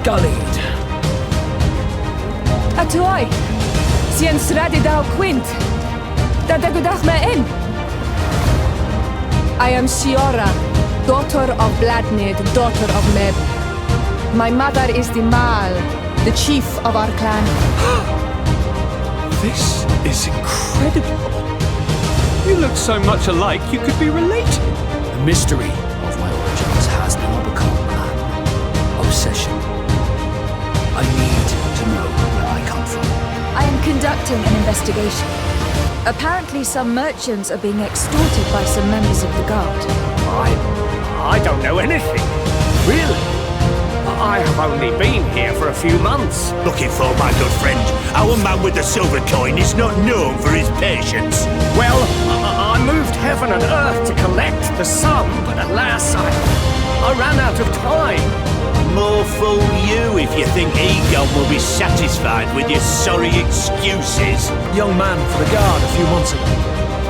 Gullied. Atuoi, sien sradidau quint. Dadagudach me in. I am Shiora, daughter of Bladnid, daughter of Meb. My mother is the Mal, the chief of our clan. This is incredible. You look so much alike you could be related. The mystery of my origins has now become an obsession. I need to know where I come from. I am conducting an investigation. Apparently some merchants are being extorted by some members of the guard. I don't know anything. Really? I have only been here for a few months. Looking for, my good friend. Our man with the silver coin is not known for his patience. Well, I moved heaven and earth to collect the sum, but alas, I ran out of time. More fool you if you think Egon will be satisfied with your sorry excuses. Young man for the guard a few months ago.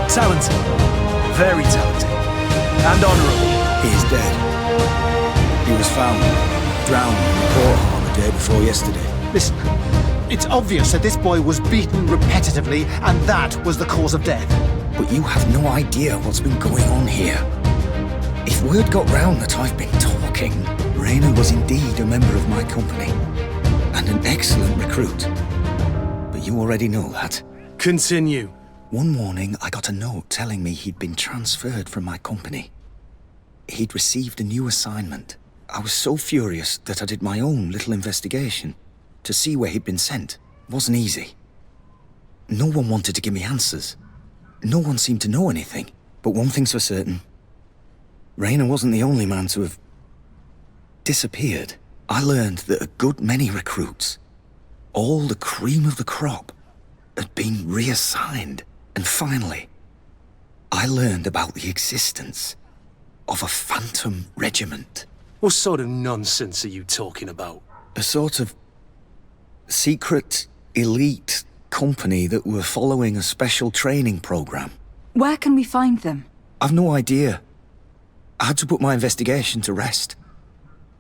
Talented. Very talented. And honourable. He is dead. He was found, drowned in the port hall the day before yesterday. Listen, it's obvious that this boy was beaten repetitively, and that was the cause of death. But you have no idea what's been going on here. If word got round that I've been talking, Rayner was indeed a member of my company, and an excellent recruit. But you already know that. Continue. One morning, I got a note telling me he'd been transferred from my company. He'd received a new assignment. I was so furious that I did my own little investigation to see where he'd been sent. It wasn't easy. No one wanted to give me answers. No one seemed to know anything. But one thing's for certain. Rayner wasn't the only man to have disappeared. I learned that a good many recruits, all the cream of the crop, had been reassigned. And finally, I learned about the existence of a phantom regiment. What sort of nonsense are you talking about? A sort of secret, elite company that were following a special training program. Where can we find them? I've no idea. I had to put my investigation to rest.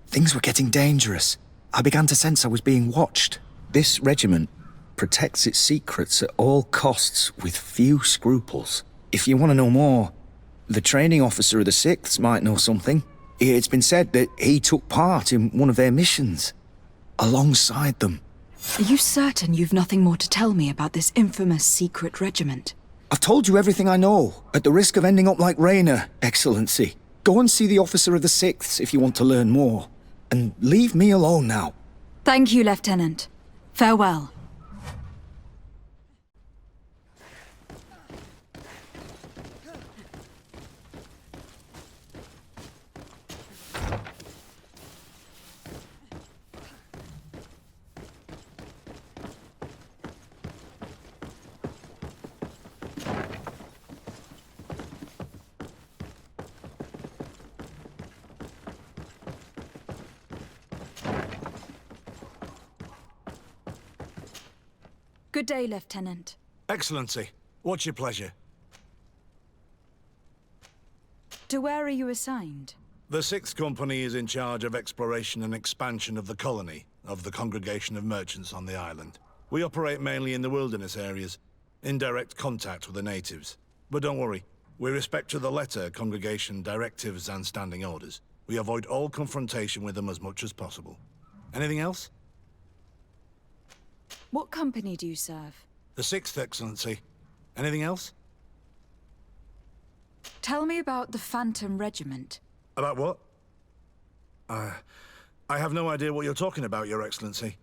Things were getting dangerous. I began to sense I was being watched. This regiment protects its secrets at all costs with few scruples. If you want to know more, the training officer of the 6th might know something. It's been said that he took part in one of their missions, alongside them. Are you certain you've nothing more to tell me about this infamous secret regiment? I've told you everything I know, at the risk of ending up like Rayner, Excellency. Go and see the officer of the 6th if you want to learn more. And leave me alone now. Thank you, Lieutenant. Farewell. Good day, Lieutenant. Excellency, what's your pleasure? To where are you assigned? The 6th Company is in charge of exploration and expansion of the colony of the Congregation of Merchants on the island. We operate mainly in the wilderness areas, in direct contact with the natives. But don't worry, we respect to the letter Congregation directives and standing orders. We avoid all confrontation with them as much as possible. Anything else? What company do you serve? The 6th, Excellency. Anything else? Tell me about the Phantom Regiment. About what? I have no idea what you're talking about, Your Excellency.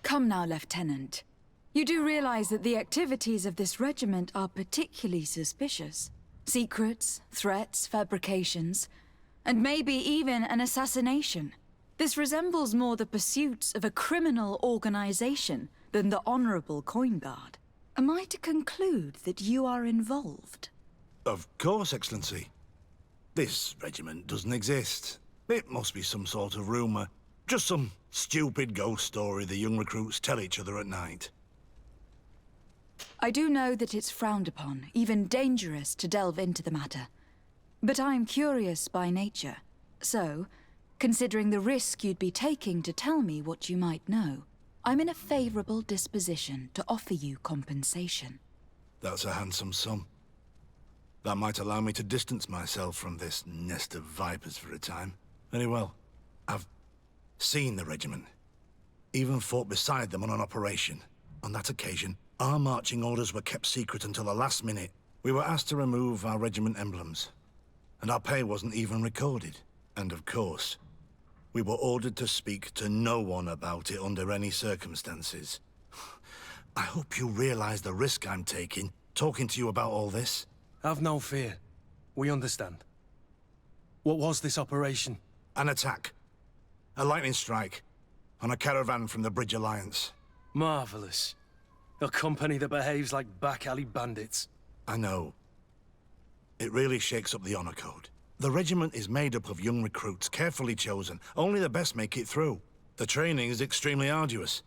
Come now, Lieutenant. You do realize that the activities of this regiment are particularly suspicious. Secrets, threats, fabrications, and maybe even an assassination. This resembles more the pursuits of a criminal organization than the honorable coin guard. Am I to conclude that you are involved? Of course, Excellency. This regiment doesn't exist. It must be some sort of rumor. Just some stupid ghost story the young recruits tell each other at night. I do know that it's frowned upon, even dangerous, to delve into the matter. But I'm curious by nature. So, considering the risk you'd be taking to tell me what you might know, I'm in a favorable disposition to offer you compensation. That's a handsome sum. That might allow me to distance myself from this nest of vipers for a time. Very well. I've seen the regiment. Even fought beside them on an operation. On that occasion, our marching orders were kept secret until the last minute. We were asked to remove our regiment emblems. And our pay wasn't even recorded. And of course, we were ordered to speak to no one about it under any circumstances. I hope you realize the risk I'm taking, talking to you about all this. Have no fear. We understand. What was this operation? An attack. A lightning strike. On a caravan from the Bridge Alliance. Marvelous. A company that behaves like back-alley bandits. I know. It really shakes up the honor code. The regiment is made up of young recruits, carefully chosen. Only the best make it through. The training is extremely arduous.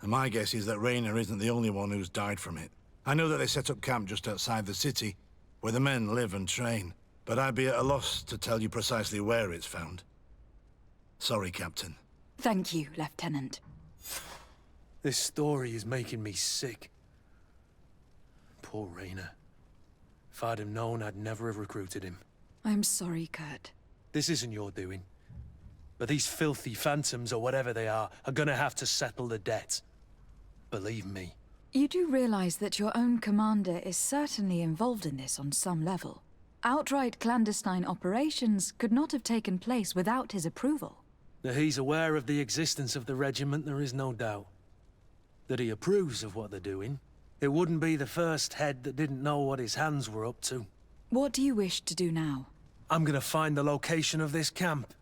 And my guess is that Rayner isn't the only one who's died from it. I know that they set up camp just outside the city, where the men live and train. But I'd be at a loss to tell you precisely where it's found. Sorry, Captain. Thank you, Lieutenant. This story is making me sick. Poor Rayner. If I'd have known, I'd never have recruited him. I'm sorry, Kurt. This isn't your doing. But these filthy phantoms, or whatever they are gonna have to settle the debt. Believe me. You do realize that your own commander is certainly involved in this on some level. Outright clandestine operations could not have taken place without his approval. That he's aware of the existence of the regiment, there is no doubt. That he approves of what they're doing. It wouldn't be the first head that didn't know what his hands were up to. What do you wish to do now? I'm gonna find the location of this camp.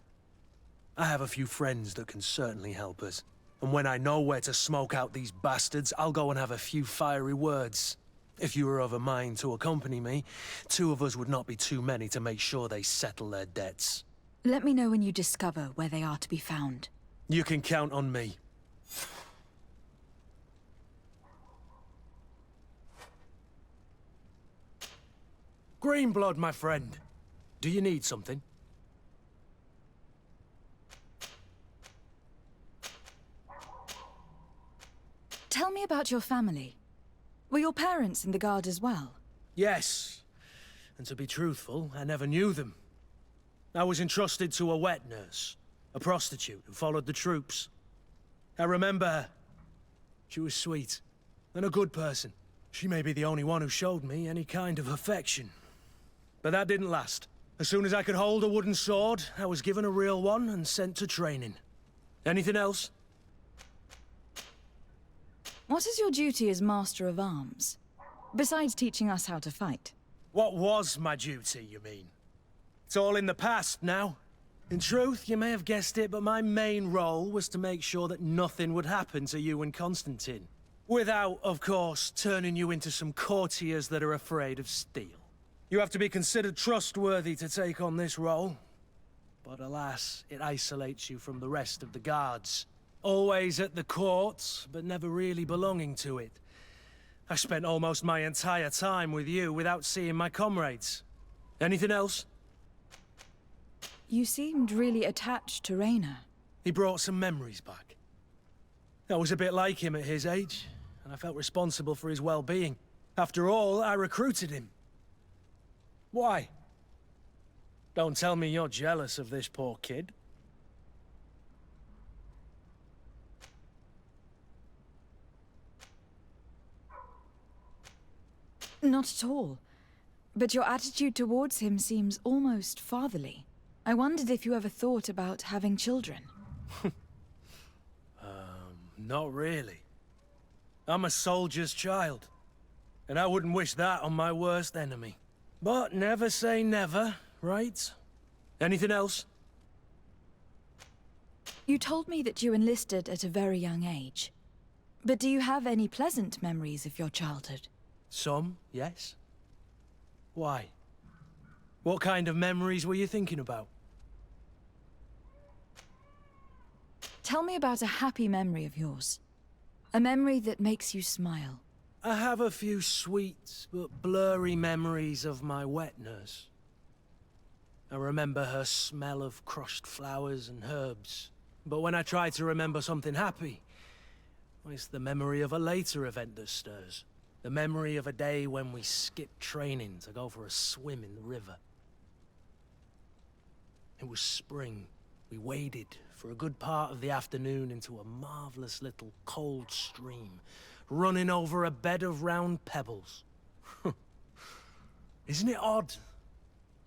I have a few friends that can certainly help us. And when I know where to smoke out these bastards, I'll go and have a few fiery words. If you were of a mind to accompany me, 2 of us would not be too many to make sure they settle their debts. Let me know when you discover where they are to be found. You can count on me. Greenblood, my friend. Do you need something? Tell me about your family. Were your parents in the Guard as well? Yes. And to be truthful, I never knew them. I was entrusted to a wet nurse, a prostitute who followed the troops. I remember her. She was sweet, and a good person. She may be the only one who showed me any kind of affection. But that didn't last. As soon as I could hold a wooden sword, I was given a real one and sent to training. Anything else? What is your duty as Master of Arms, besides teaching us how to fight? What was my duty, you mean? It's all in the past now. In truth, you may have guessed it, but my main role was to make sure that nothing would happen to you and Constantine. Without, of course, turning you into some courtiers that are afraid of steel. You have to be considered trustworthy to take on this role. But alas, it isolates you from the rest of the guards. Always at the court, but never really belonging to it. I spent almost my entire time with you without seeing my comrades. Anything else? You seemed really attached to Rayner. He brought some memories back. I was a bit like him at his age, and I felt responsible for his well-being. After all, I recruited him. Why? Don't tell me you're jealous of this poor kid. Not at all. But your attitude towards him seems almost fatherly. I wondered if you ever thought about having children. Not really. I'm a soldier's child. And I wouldn't wish that on my worst enemy. But never say never, right? Anything else? You told me that you enlisted at a very young age. But do you have any pleasant memories of your childhood? Some, yes. Why? What kind of memories were you thinking about? Tell me about a happy memory of yours. A memory that makes you smile. I have a few sweet but blurry memories of my wet nurse. I remember her smell of crushed flowers and herbs. But when I try to remember something happy, it's the memory of a later event that stirs. The memory of a day when we skipped training to go for a swim in the river. It was spring. We waded for a good part of the afternoon into a marvelous little cold stream, running over a bed of round pebbles. Isn't it odd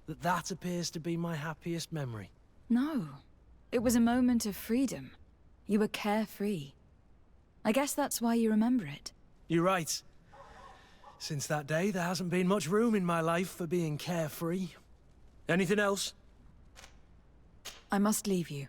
that that appears to be my happiest memory? No. It was a moment of freedom. You were carefree. I guess that's why you remember it. You're right. Since that day, there hasn't been much room in my life for being carefree. Anything else? I must leave you.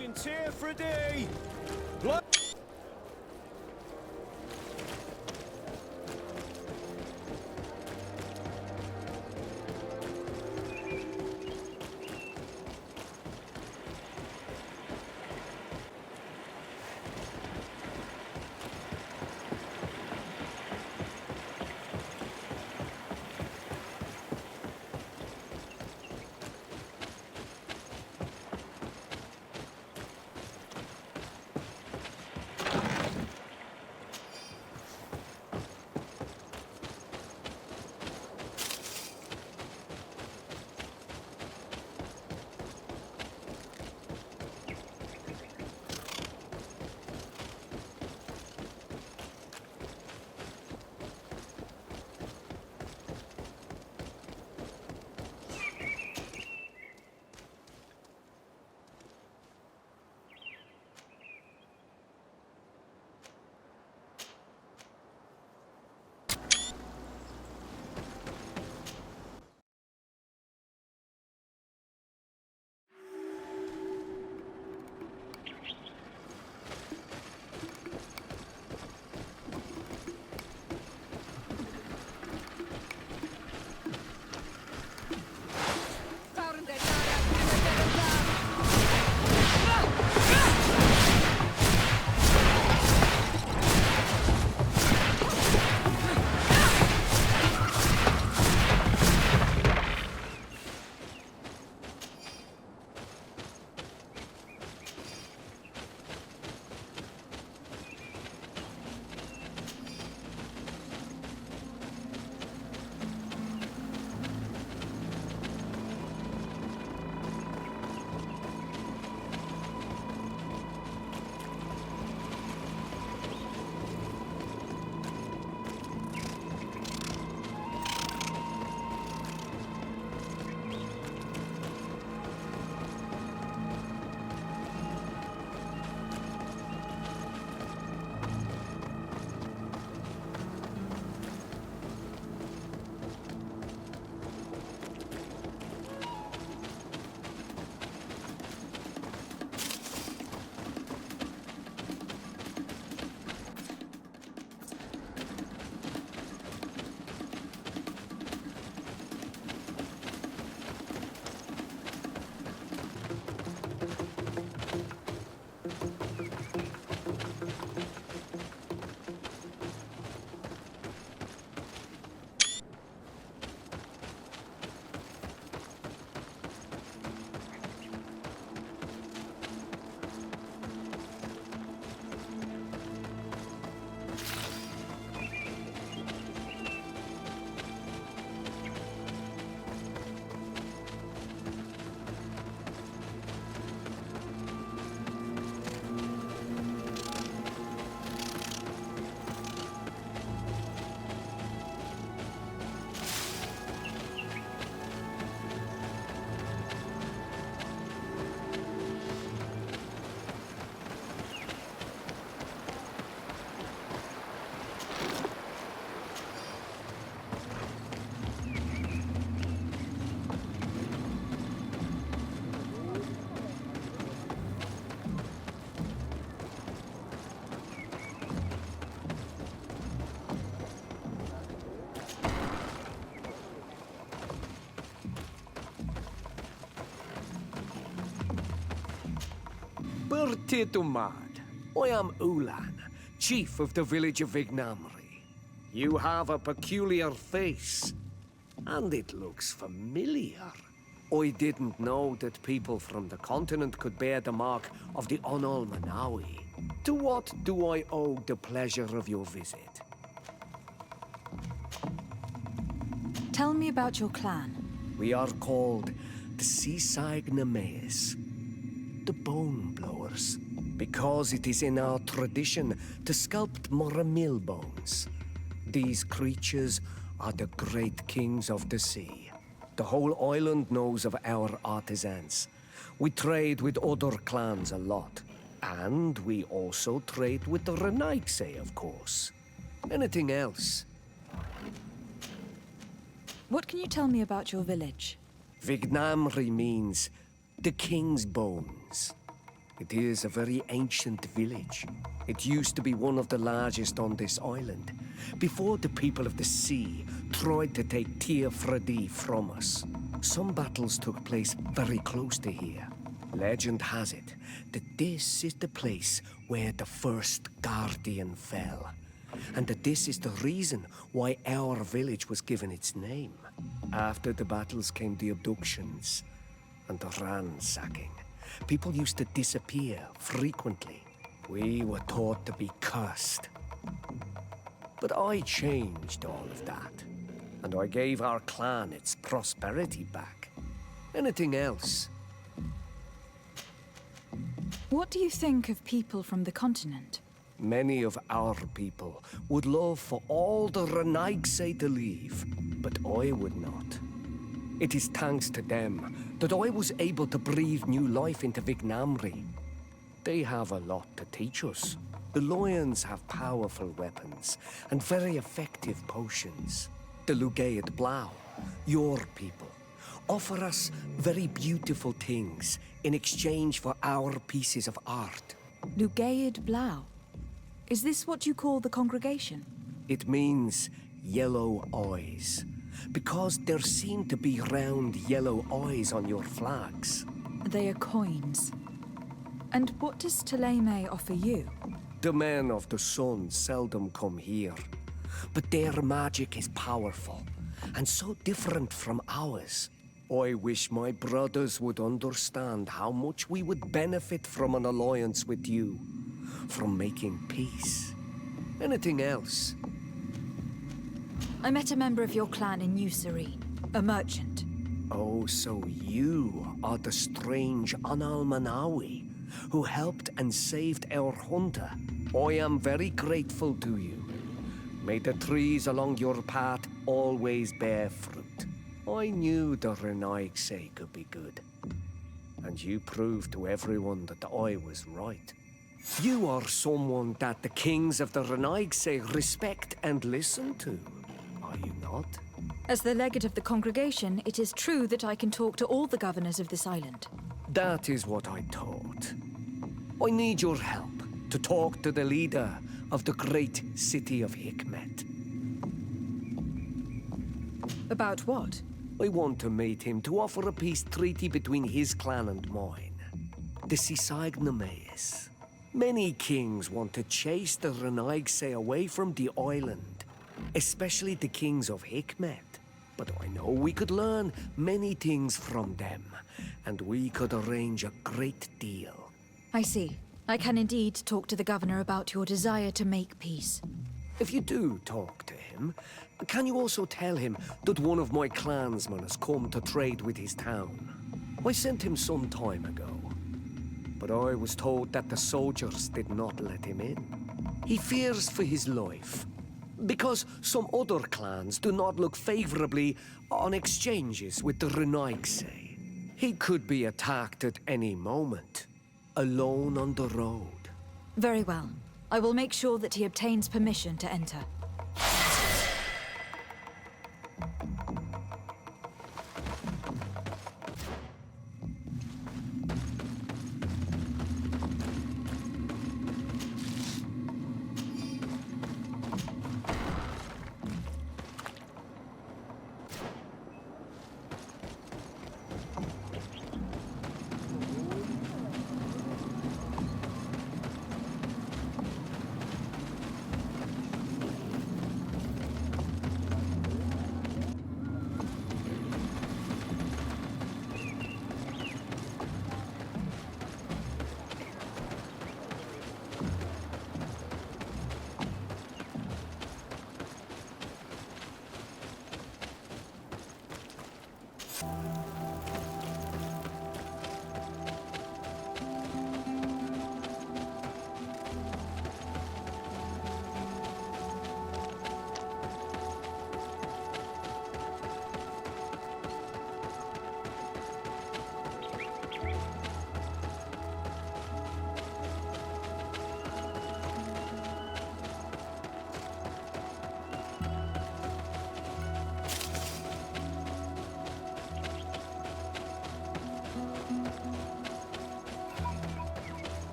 Sergeant's here for a day. Bertie Dumad. I am Ulan, chief of the village of Vignamri. You have a peculiar face, and it looks familiar. I didn't know that people from the continent could bear the mark of the Onol-Manawi. To what do I owe the pleasure of your visit? Tell me about your clan. We are called the Seasignameas, the Bone Blowers, because it is in our tradition to sculpt Moramil bones. These creatures are the great kings of the sea. The whole island knows of our artisans. We trade with other clans a lot. And we also trade with the Renaigse, of course. Anything else? What can you tell me about your village? Vignamri means the king's bones. It is a very ancient village. It used to be one of the largest on this island, before the people of the sea tried to take Tir Fredi from us. Some battles took place very close to here. Legend has it that this is the place where the first guardian fell, and that this is the reason why our village was given its name. After the battles came the abductions and the ransacking. People used to disappear frequently. We were taught to be cursed. But I changed all of that, and I gave our clan its prosperity back. Anything else? What do you think of people from the continent? Many of our people would love for all the Renaigse to leave, but I would not. It is thanks to them that I was able to breathe new life into Vignamri. They have a lot to teach us. The lions have powerful weapons and very effective potions. The Lugaid Blau, your people, offer us very beautiful things in exchange for our pieces of art. Lugaid Blau. Is this what you call the congregation? It means yellow eyes, because there seem to be round yellow eyes on your flags. They are coins. And what does Teleme offer you? The men of the sun seldom come here, but their magic is powerful and so different from ours. I wish my brothers would understand how much we would benefit from an alliance with you, from making peace. Anything else? I met a member of your clan in New Serene, a merchant. Oh, so you are the strange Onol-Manawi who helped and saved our hunter. I am very grateful to you. May the trees along your path always bear fruit. I knew the Renaigse could be good, and you proved to everyone that I was right. You are someone that the kings of the Renaigse respect and listen to, are you not? As the legate of the congregation, it is true that I can talk to all the governors of this island. That is what I thought. I need your help to talk to the leader of the great city of Hikmet. About what? I want to meet him to offer a peace treaty between his clan and mine. The Seasignameas. Many kings want to chase the Renaigse away from the island, especially the kings of Hikmet. But I know we could learn many things from them, and we could arrange a great deal. I see. I can indeed talk to the governor about your desire to make peace. If you do talk to him, can you also tell him that one of my clansmen has come to trade with his town? I sent him some time ago, but I was told that the soldiers did not let him in. He fears for his life, because some other clans do not look favorably on exchanges with the Renaigse. He could be attacked at any moment, alone on the road. Very well. I will make sure that he obtains permission to enter.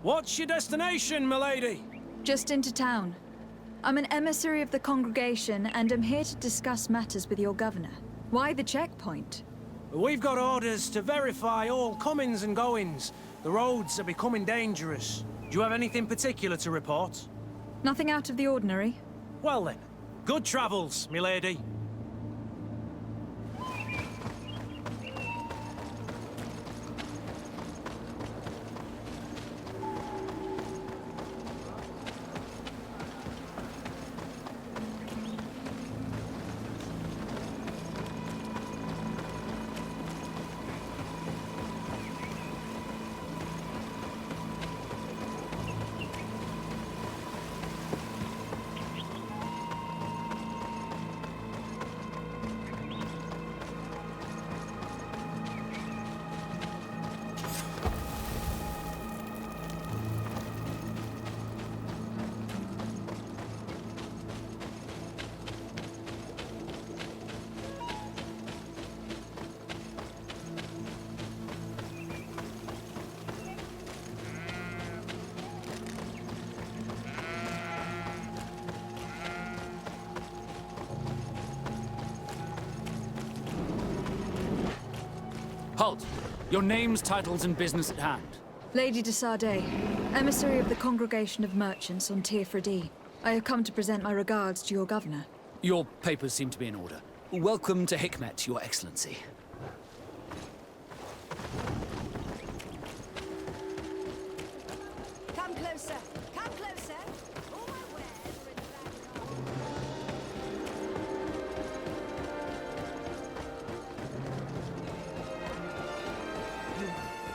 What's your destination, milady? Just into town. I'm an emissary of the congregation, and I'm here to discuss matters with your governor. Why the checkpoint? We've got orders to verify all comings and goings. The roads are becoming dangerous. Do you have anything particular to report? Nothing out of the ordinary. Well then, good travels, milady. Halt! Your names, titles, and business at hand. Lady de Sardet, emissary of the Congregation of Merchants on Tier I have come to present my regards to your governor. Your papers seem to be in order. Welcome to Hikmet, Your Excellency. Come closer! Come closer! All my wares are in the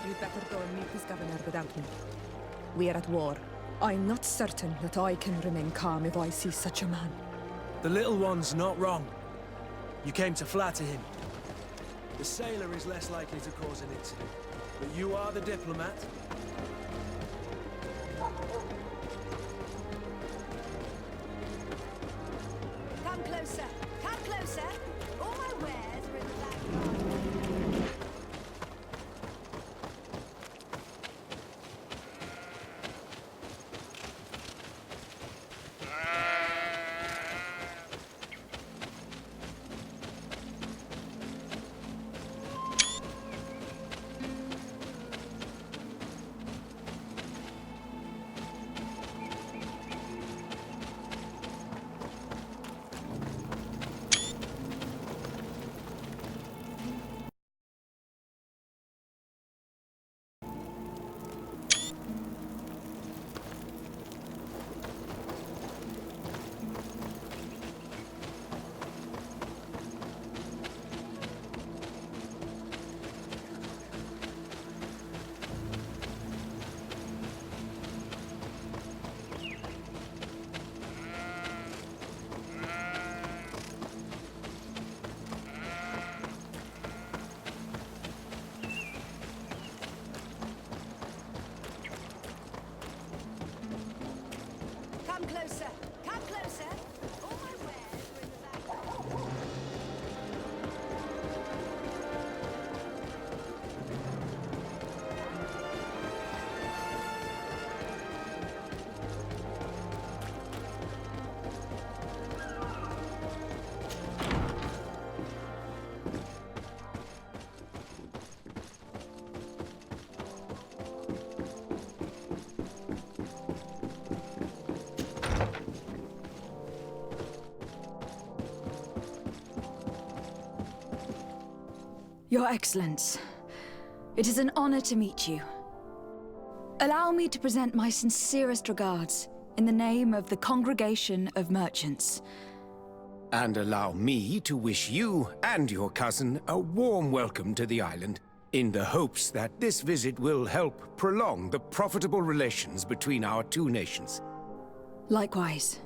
You'd better go and meet this governor without me. We are at war. I'm not certain that I can remain calm if I see such a man. The little one's not wrong. You came to flatter him. The sailor is less likely to cause an incident, but you are the diplomat. Come closer! Come closer! All my wares are in the back. Come closer! Come closer! All my wares are in the back. Your Excellence, it is an honor to meet you. Allow me to present my sincerest regards in the name of the Congregation of Merchants. And allow me to wish you and your cousin a warm welcome to the island, in the hopes that this visit will help prolong the profitable relations between our two nations. Likewise.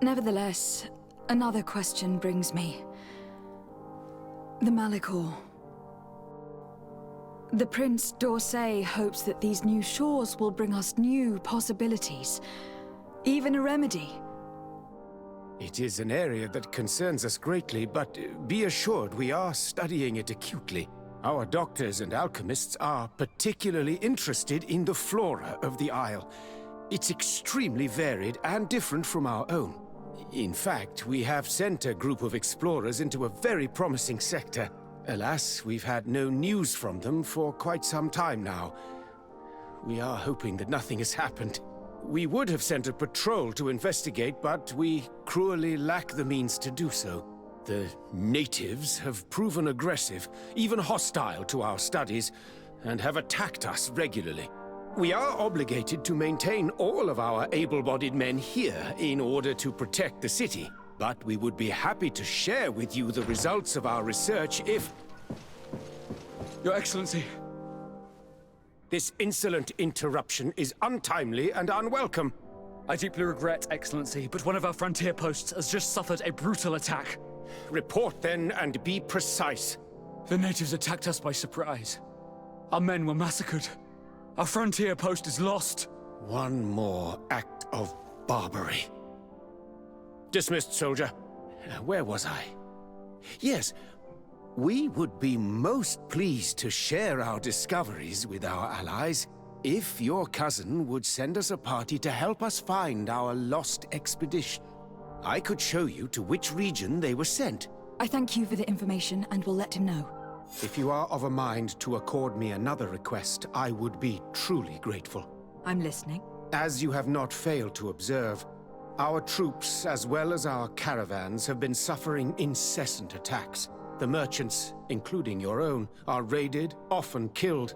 Nevertheless, another question brings me. The Malachor. The Prince d'Orsay hopes that these new shores will bring us new possibilities, even a remedy. It is an area that concerns us greatly, but be assured we are studying it acutely. Our doctors and alchemists are particularly interested in the flora of the Isle. It's extremely varied and different from our own. In fact, we have sent a group of explorers into a very promising sector. Alas, we've had no news from them for quite some time now. We are hoping that nothing has happened. We would have sent a patrol to investigate, but we cruelly lack the means to do so. The natives have proven aggressive, even hostile to our studies, and have attacked us regularly. We are obligated to maintain all of our able-bodied men here in order to protect the city, but we would be happy to share with you the results of our research if... Your Excellency. This insolent interruption is untimely and unwelcome. I deeply regret, Excellency, but one of our frontier posts has just suffered a brutal attack. Report then and be precise. The natives attacked us by surprise. Our men were massacred. Our frontier post is lost. One more act of barbarity. Dismissed, soldier. Where was I? Yes, we would be most pleased to share our discoveries with our allies if your cousin would send us a party to help us find our lost expedition. I could show you to which region they were sent. I thank you for the information and will let him know. If you are of a mind to accord me another request, I would be truly grateful. I'm listening. As you have not failed to observe, our troops, as well as our caravans, have been suffering incessant attacks. The merchants, including your own, are raided, often killed,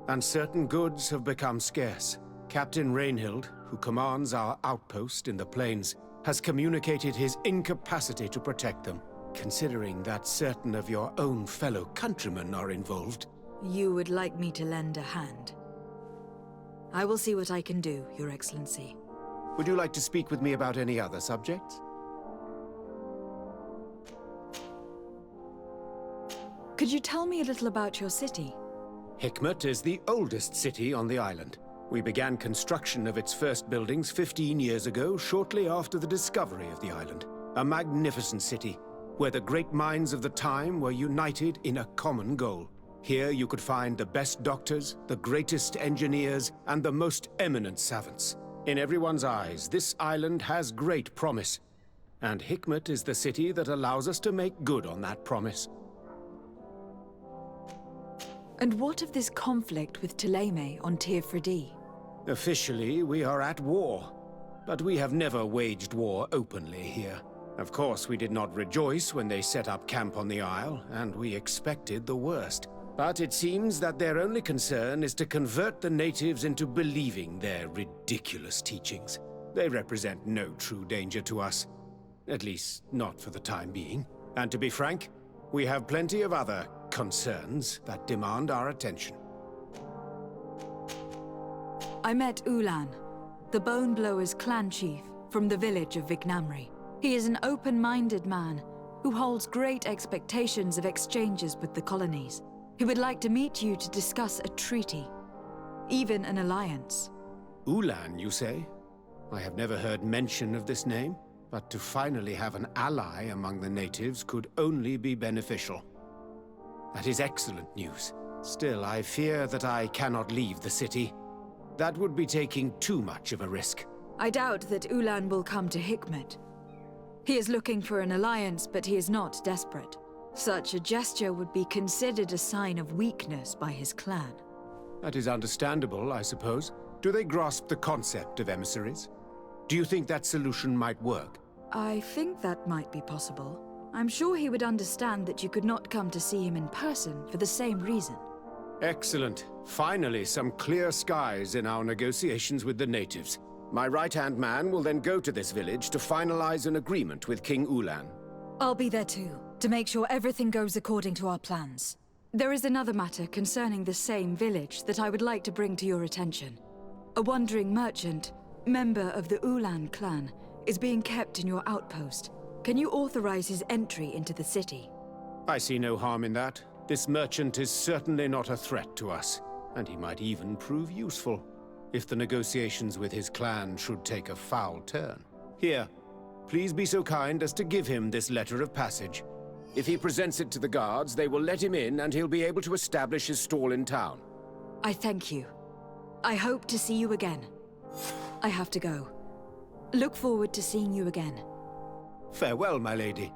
and certain goods have become scarce. Captain Rainhild, who commands our outpost in the plains, has communicated his incapacity to protect them. Considering that certain of your own fellow countrymen are involved. You would like me to lend a hand? I will see what I can do, Your Excellency. Would you like to speak with me about any other subjects? Could you tell me a little about your city? Hikmet is the oldest city on the island. We began construction of its first buildings 15 years ago, shortly after the discovery of the island. A magnificent city, where the great minds of the time were united in a common goal. Here you could find the best doctors, the greatest engineers, and the most eminent savants. In everyone's eyes, this island has great promise, and Hikmet is the city that allows us to make good on that promise. And what of this conflict with Ptolemy on Tir-Fredi? Officially, we are at war, but we have never waged war openly here. Of course, we did not rejoice when they set up camp on the Isle, and we expected the worst. But it seems that their only concern is to convert the natives into believing their ridiculous teachings. They represent no true danger to us. At least, not for the time being. And to be frank, we have plenty of other concerns that demand our attention. I met Ulan, the Bone Blowers clan chief from the village of Vignamri. He is an open-minded man who holds great expectations of exchanges with the colonies. He would like to meet you to discuss a treaty, even an alliance. Ulan, you say? I have never heard mention of this name, but to finally have an ally among the natives could only be beneficial. That is excellent news. Still, I fear that I cannot leave the city. That would be taking too much of a risk. I doubt that Ulan will come to Hikmet. He is looking for an alliance, but he is not desperate. Such a gesture would be considered a sign of weakness by his clan. That is understandable, I suppose. Do they grasp the concept of emissaries? Do you think that solution might work? I think that might be possible. I'm sure he would understand that you could not come to see him in person for the same reason. Excellent. Finally, some clear skies in our negotiations with the natives. My right-hand man will then go to this village to finalize an agreement with King Ulan. I'll be there too, to make sure everything goes according to our plans. There is another matter concerning the same village that I would like to bring to your attention. A wandering merchant, member of the Ulan clan, is being kept in your outpost. Can you authorize his entry into the city? I see no harm in that. This merchant is certainly not a threat to us, and he might even prove useful, if the negotiations with his clan should take a foul turn. Here, please be so kind as to give him this letter of passage. If he presents it to the guards, they will let him in and he'll be able to establish his stall in town. I thank you. I hope to see you again. I have to go. Look forward to seeing you again. Farewell, my lady.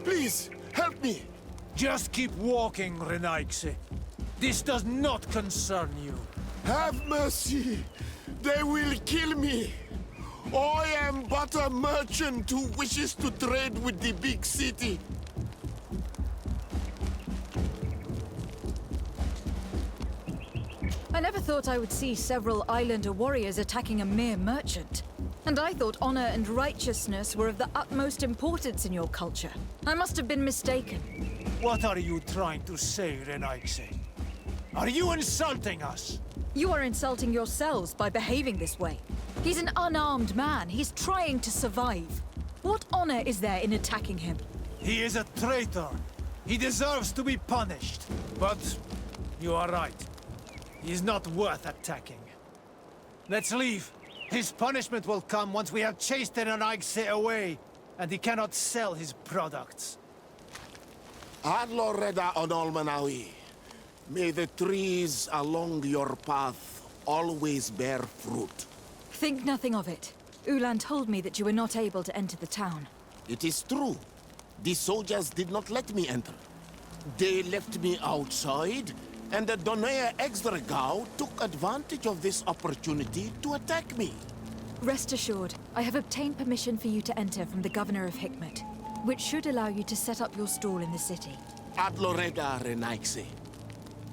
Please, help me! Just keep walking, Renaigse. This does not concern you. Have mercy! They will kill me! I am but a merchant who wishes to trade with the big city. I never thought I would see several islander warriors attacking a mere merchant. And I thought honor and righteousness were of the utmost importance in your culture. I must have been mistaken. What are you trying to say, Renaigse? Are you insulting us? You are insulting yourselves by behaving this way. He's an unarmed man. He's trying to survive. What honor is there in attacking him? He is a traitor. He deserves to be punished. But you are right. He is not worth attacking. Let's leave. His punishment will come once we have chased Renaigse away, and he cannot sell his products. Adloreda Onolmanawi, may the trees along your path always bear fruit. Think nothing of it. Ulan told me that you were not able to enter the town. It is true. The soldiers did not let me enter. They left me outside, and the Donea Exdragao took advantage of this opportunity to attack me. Rest assured, I have obtained permission for you to enter from the Governor of Hikmet, which should allow you to set up your stall in the city. Adloreda Renaigse.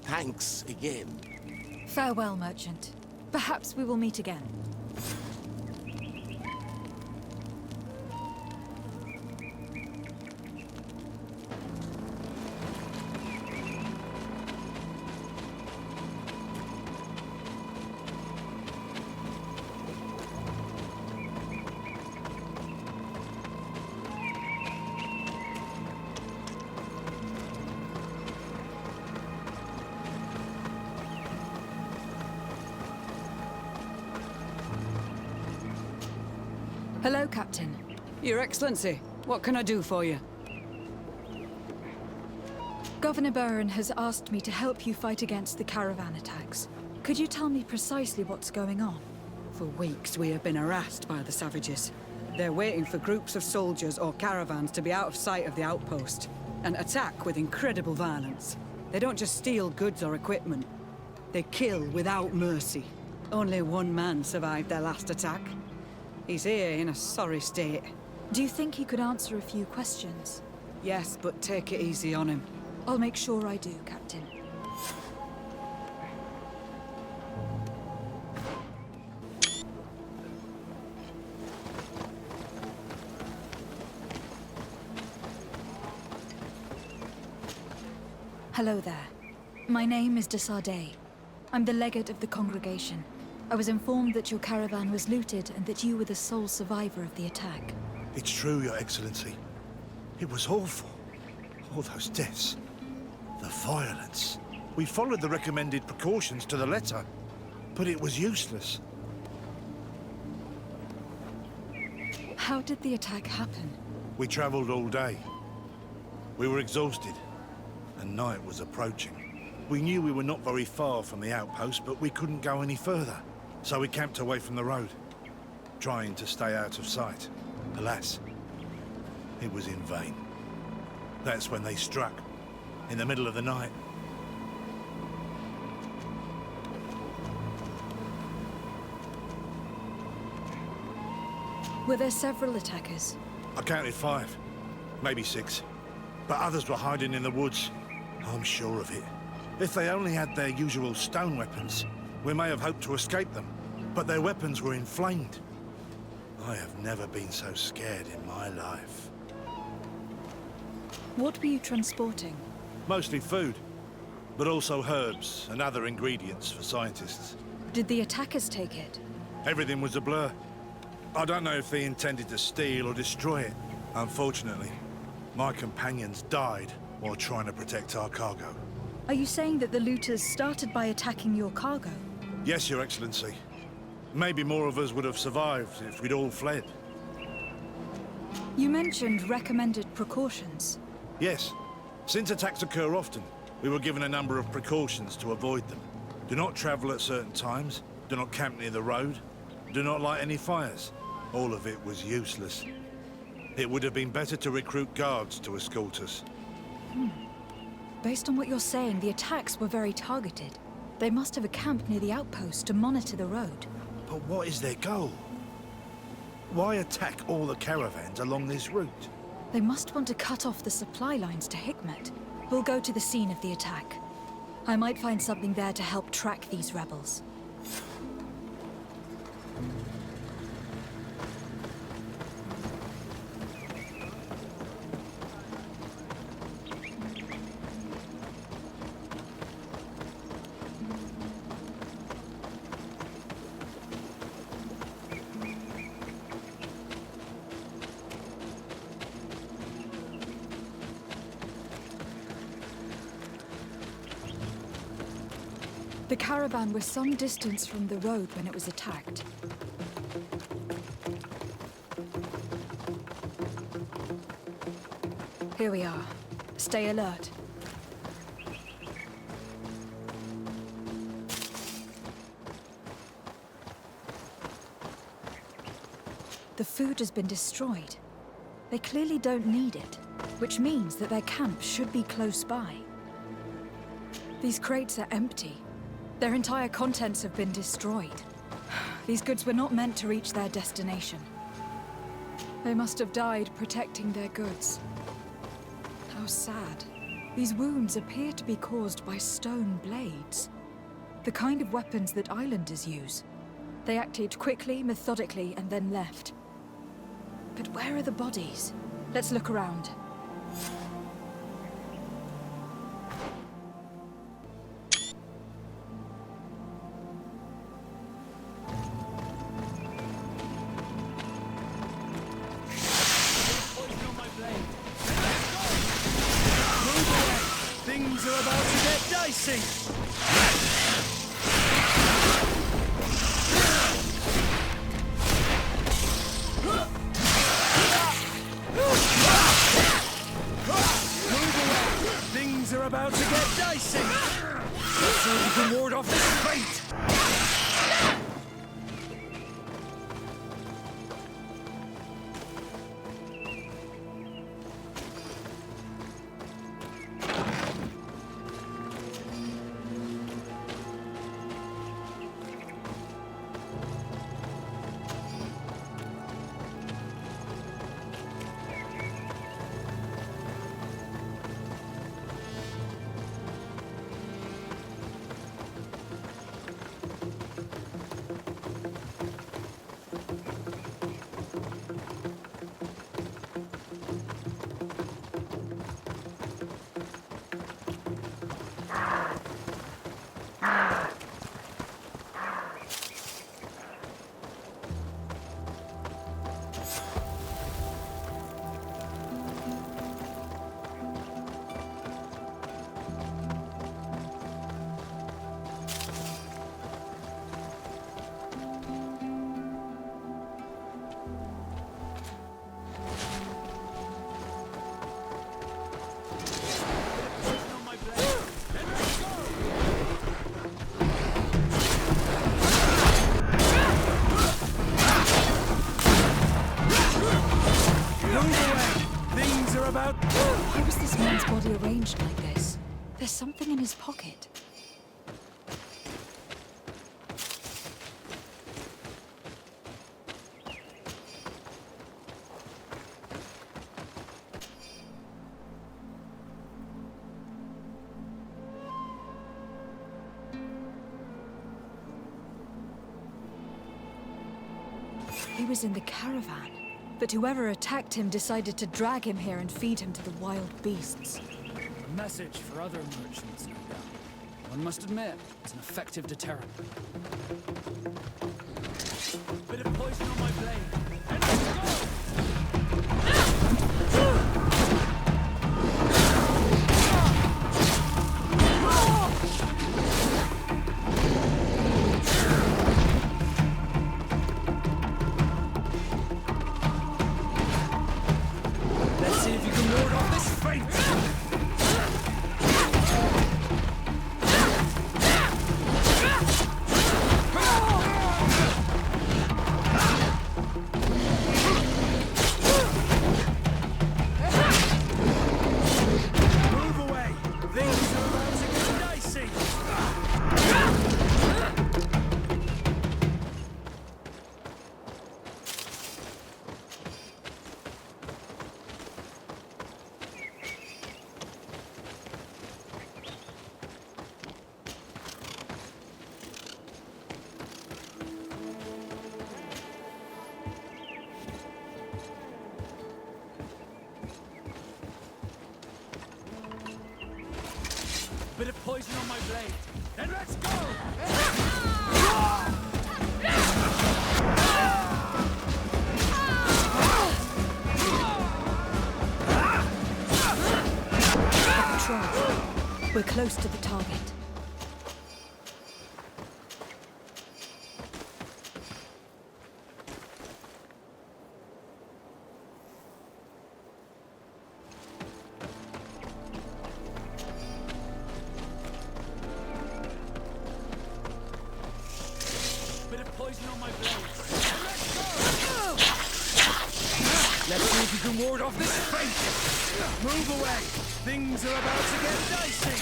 Thanks again. Farewell, merchant. Perhaps we will meet again. Hello, Captain. Your Excellency, what can I do for you? Governor Baron has asked me to help you fight against the caravan attacks. Could you tell me precisely what's going on? For weeks we have been harassed by the savages. They're waiting for groups of soldiers or caravans to be out of sight of the outpost and attack with incredible violence. They don't just steal goods or equipment. They kill without mercy. Only one man survived their last attack. He's here in a sorry state. Do you think he could answer a few questions? Yes, but take it easy on him. I'll make sure I do, Captain. Hello there. My name is de Sardet. I'm the legate of the congregation. I was informed that your caravan was looted and that you were the sole survivor of the attack. It's true, Your Excellency. It was awful. All those deaths. The violence. We followed the recommended precautions to the letter, but it was useless. How did the attack happen? We traveled all day. We were exhausted, and night was approaching. We knew we were not very far from the outpost, but we couldn't go any further. So we camped away from the road, trying to stay out of sight. Alas, it was in vain. That's when they struck, in the middle of the night. Were there several attackers? I counted 5, maybe 6. But others were hiding in the woods. I'm sure of it. If they only had their usual stone weapons, we may have hoped to escape them. But their weapons were inflamed. I have never been so scared in my life. What were you transporting? Mostly food, but also herbs and other ingredients for scientists. Did the attackers take it? Everything was a blur. I don't know if they intended to steal or destroy it. Unfortunately, my companions died while trying to protect our cargo. Are you saying that the looters started by attacking your cargo? Yes, Your Excellency. Maybe more of us would have survived if we'd all fled. You mentioned recommended precautions. Yes. Since attacks occur often, we were given a number of precautions to avoid them. Do not travel at certain times, do not camp near the road, do not light any fires. All of it was useless. It would have been better to recruit guards to escort us. Based on what you're saying, the attacks were very targeted. They must have a camp near the outpost to monitor the road. But what is their goal? Why attack all the caravans along this route? They must want to cut off the supply lines to Hikmet. We'll go to the scene of the attack. I might find something there to help track these rebels. The caravan was some distance from the road when it was attacked. Here we are. Stay alert. The food has been destroyed. They clearly don't need it, which means that their camp should be close by. These crates are empty. Their entire contents have been destroyed. These goods were not meant to reach their destination. They must have died protecting their goods. How sad. These wounds appear to be caused by stone blades. The kind of weapons that islanders use. They acted quickly, methodically, and then left. But where are the bodies? Let's look around. Things are about to get dicey! Things are about to get dicey! Let's see if we can ward off this fate! about... Why was this man's body arranged like this? There's something in his pocket. He was in the caravan, but whoever attacked him decided to drag him here and feed him to the wild beasts. A message for other merchants, no doubt. One must admit, it's an effective deterrent. Bit of poison on my blade, and let's go! Bit of poison on my blade. Then let's go! Patrol. We're close to the target. Ward off this fate! Move away! Things are about to get dicey!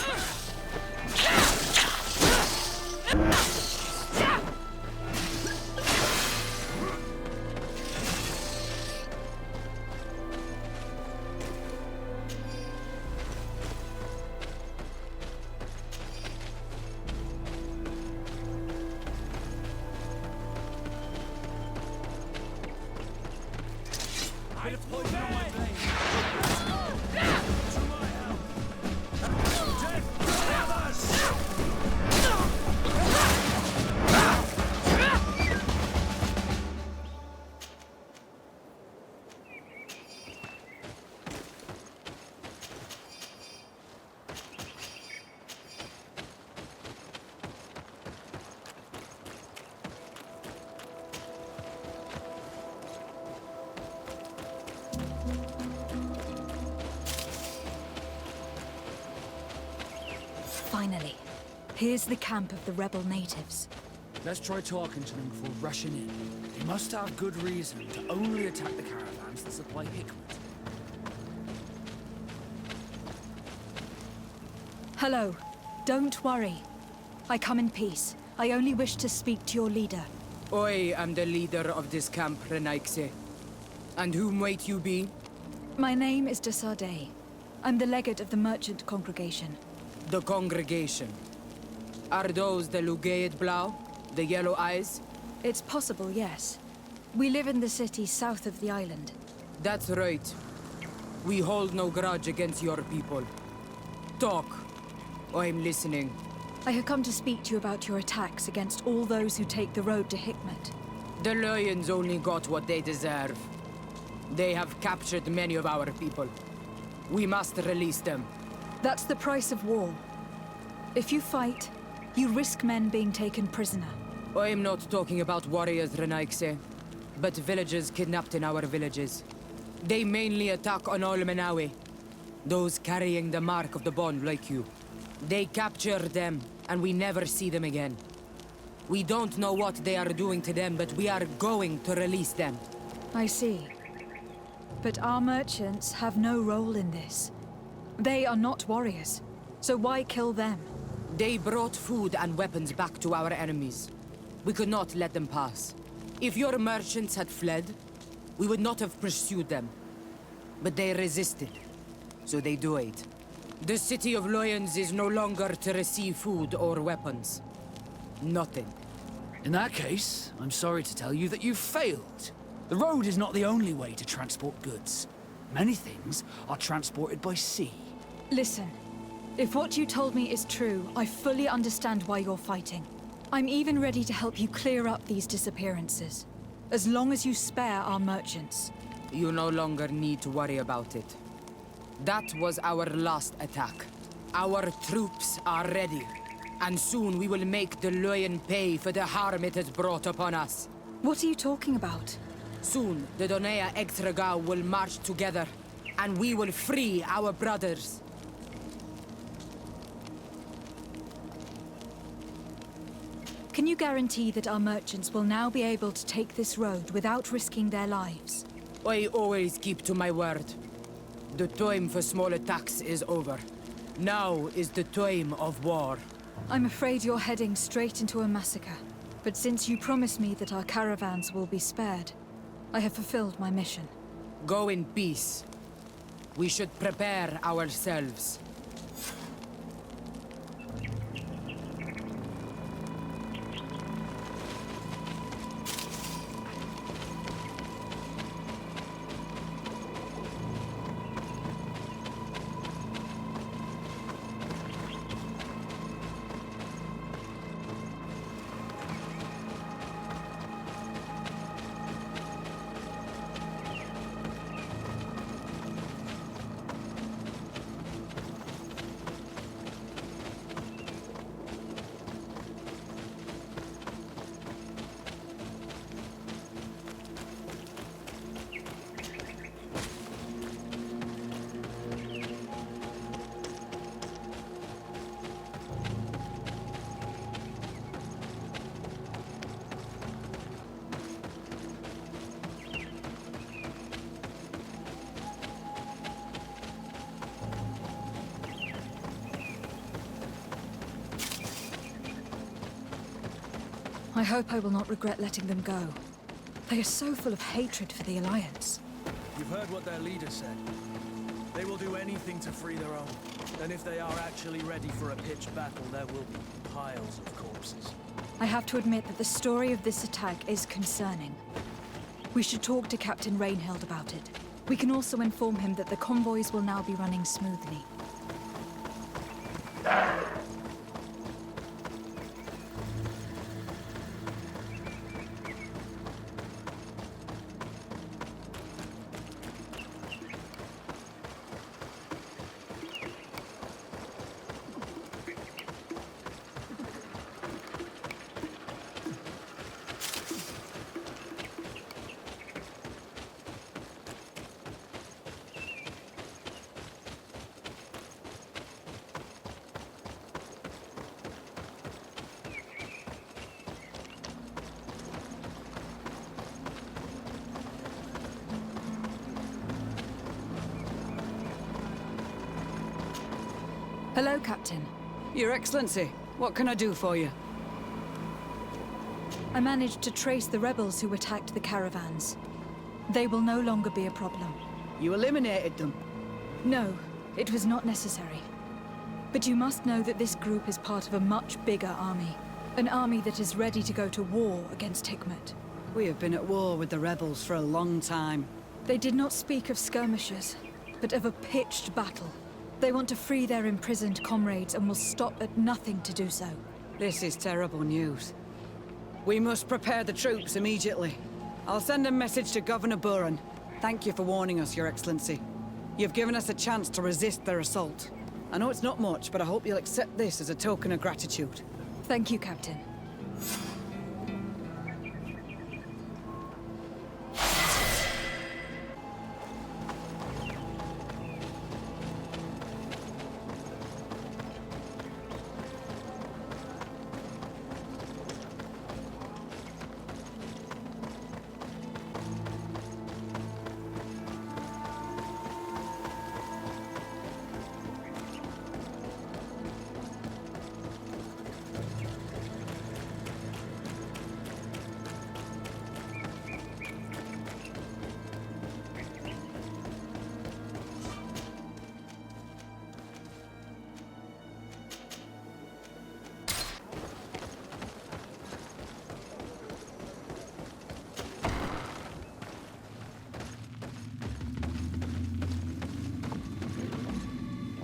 Finally, here's the camp of the rebel natives. Let's try talking to them before rushing in. They must have good reason to only attack the caravans that supply hikmet. Hello. Don't worry. I come in peace. I only wish to speak to your leader. I am the leader of this camp, Renaikse. And who might you be? My name is Desade. I'm the legate of the merchant congregation. The congregation. Are those the Lugaid Blau? The yellow eyes? It's possible, yes. We live in the city south of the island. That's right. We hold no grudge against your people. Talk. I'm listening. I have come to speak to you about your attacks against all those who take the road to Hikmet. The Lions only got what they deserve. They have captured many of our people. We must release them. That's the price of war. If you fight, you risk men being taken prisoner. I'm not talking about warriors, Renaikse, but villagers kidnapped in our villages. They mainly attack on Olmenawe, those carrying the mark of the bond like you. They capture them, and we never see them again. We don't know what they are doing to them, but we are going to release them. I see. But our merchants have no role in this. They are not warriors, so why kill them? They brought food and weapons back to our enemies. We could not let them pass. If your merchants had fled, we would not have pursued them. But they resisted, so they died. The city of Loyens is no longer to receive food or weapons. Nothing. In that case, I'm sorry to tell you that you've failed. The road is not the only way to transport goods. Many things are transported by sea. Listen, if what you told me is true, I fully understand why you're fighting. I'm even ready to help you clear up these disappearances, as long as you spare our merchants. You no longer need to worry about it. That was our last attack. Our troops are ready, and soon we will make the Loyen pay for the harm it has brought upon us. What are you talking about? Soon, the Donea Extragau will march together, and we will free our brothers. Can you guarantee that our merchants will now be able to take this road without risking their lives? I always keep to my word. The time for small attacks is over. Now is the time of war. I'm afraid you're heading straight into a massacre. But since you promised me that our caravans will be spared, I have fulfilled my mission. Go in peace. We should prepare ourselves. I hope I will not regret letting them go. They are so full of hatred for the Alliance. You've heard what their leader said. They will do anything to free their own. And if they are actually ready for a pitched battle, there will be piles of corpses. I have to admit that the story of this attack is concerning. We should talk to Captain Reinhild about it. We can also inform him that the convoys will now be running smoothly. Hello, Captain. Your Excellency, what can I do for you? I managed to trace the rebels who attacked the caravans. They will no longer be a problem. You eliminated them? No, it was not necessary. But you must know that this group is part of a much bigger army. An army that is ready to go to war against Hikmet. We have been at war with the rebels for a long time. They did not speak of skirmishes, but of a pitched battle. They want to free their imprisoned comrades and will stop at nothing to do so. This is terrible news. We must prepare the troops immediately. I'll send a message to Governor Buran. Thank you for warning us, Your Excellency. You've given us a chance to resist their assault. I know it's not much, but I hope you'll accept this as a token of gratitude. Thank you, Captain.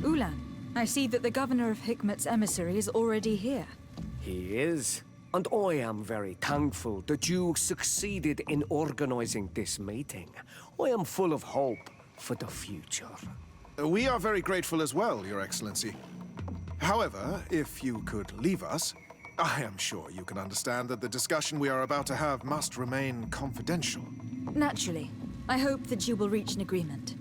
Ulan, I see that the governor of Hikmet's emissary is already here. He is. And I am very thankful that you succeeded in organizing this meeting. I am full of hope for the future. We are very grateful as well, Your Excellency. However, if you could leave us, I am sure you can understand that the discussion we are about to have must remain confidential. Naturally. I hope that you will reach an agreement.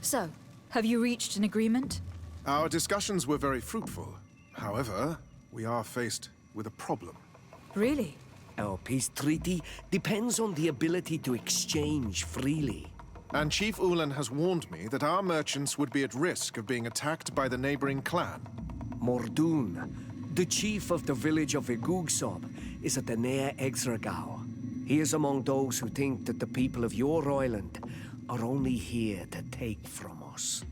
So, have you reached an agreement? Our discussions were very fruitful. However, we are faced with a problem. Really? Our peace treaty depends on the ability to exchange freely. And Chief Ulan has warned me that our merchants would be at risk of being attacked by the neighboring clan. Mordoon, the chief of the village of Igugsob, is at the Nea Exragao. He is among those who think that the people of your island are only here to take from us.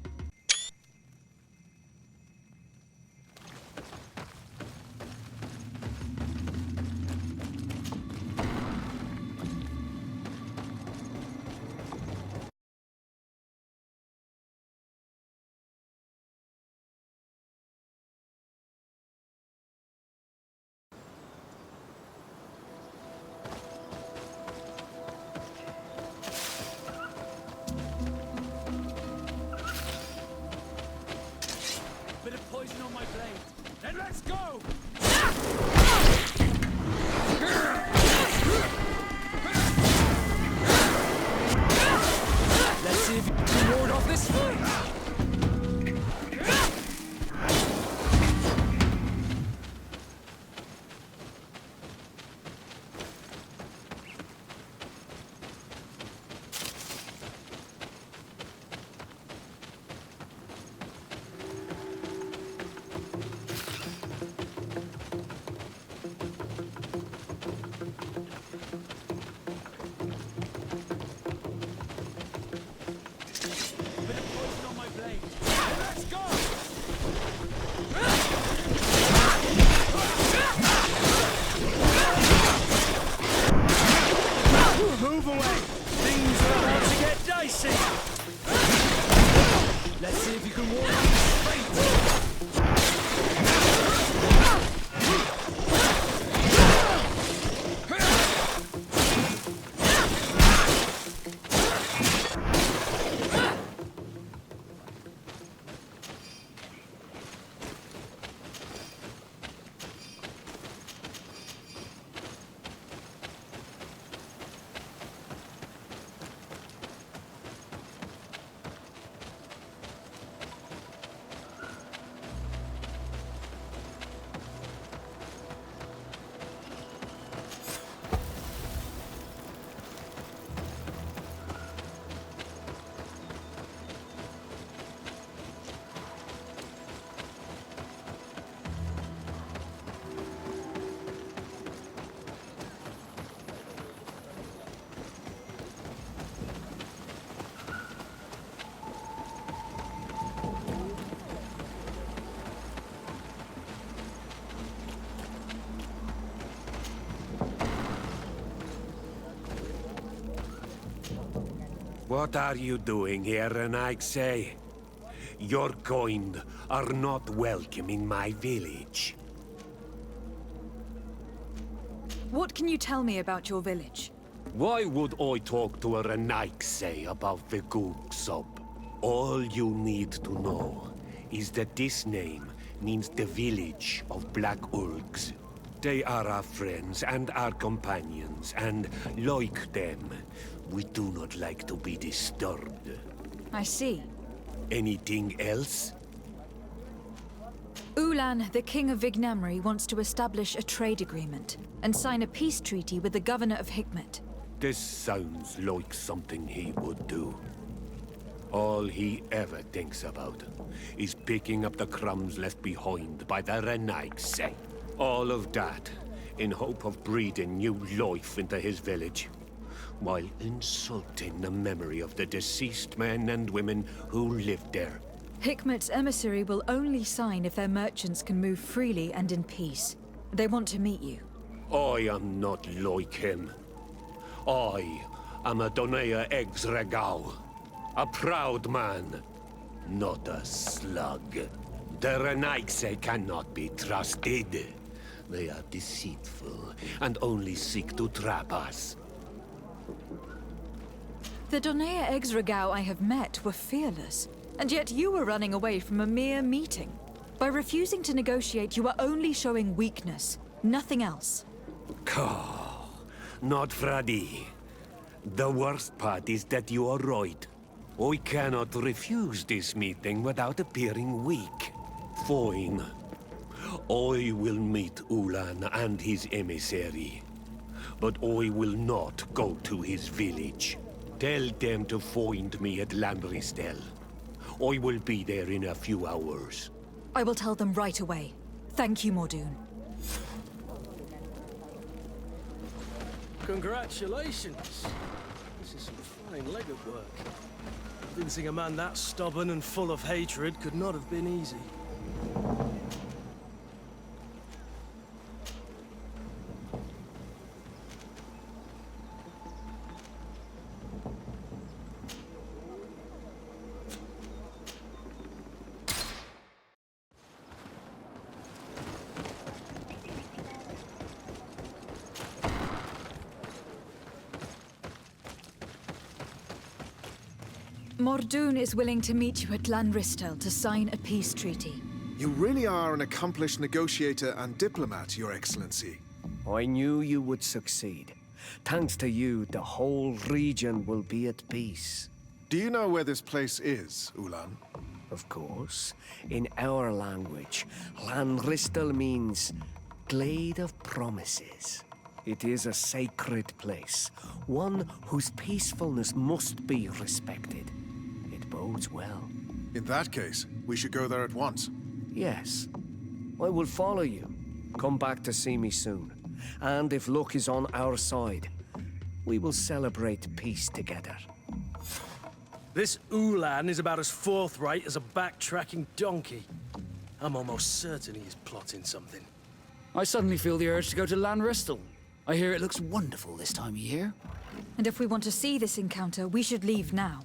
What are you doing here, Renaigse? Your kind are not welcome in my village. What can you tell me about your village? Why would I talk to a Renaigse about the Googsob? All you need to know is that this name means the village of Black Ulgs. They are our friends and our companions, and like them, we do not like to be disturbed. I see. Anything else? Ulan, the king of Vignamri, wants to establish a trade agreement and sign a peace treaty with the governor of Hikmet. This sounds like something he would do. All he ever thinks about is picking up the crumbs left behind by the Renaigse. All of that in hope of breathing new life into his village, while insulting the memory of the deceased men and women who lived there. Hikmet's emissary will only sign if their merchants can move freely and in peace. They want to meet you. I am not like him. I am a Donea Exregau, a proud man, not a slug. The Renaigse cannot be trusted. They are deceitful and only seek to trap us. The Donea Exregau I have met were fearless, and yet you were running away from a mere meeting. By refusing to negotiate, you are only showing weakness, nothing else. Not Freddy. The worst part is that you are right. I cannot refuse this meeting without appearing weak. Fine. I will meet Ulan and his emissary. But I will not go to his village. Tell them to find me at Landristel. I will be there in a few hours. I will tell them right away. Thank you, Mordoon. Congratulations. This is some fine legate work. Convincing a man that stubborn and full of hatred could not have been easy. Mordoon is willing to meet you at Lanristel to sign a peace treaty. You really are an accomplished negotiator and diplomat, Your Excellency. I knew you would succeed. Thanks to you, the whole region will be at peace. Do you know where this place is, Ulan? Of course. In our language, Lanristel means Glade of Promises. It is a sacred place, one whose peacefulness must be respected. It bodes well. In that case, we should go there at once. Yes. I will follow you. Come back to see me soon. And if luck is on our side, we will celebrate peace together. This Ulan is about as forthright as a backtracking donkey. I'm almost certain he's plotting something. I suddenly feel the urge to go to Lanristel. I hear it looks wonderful this time of year. And if we want to see this encounter, we should leave now.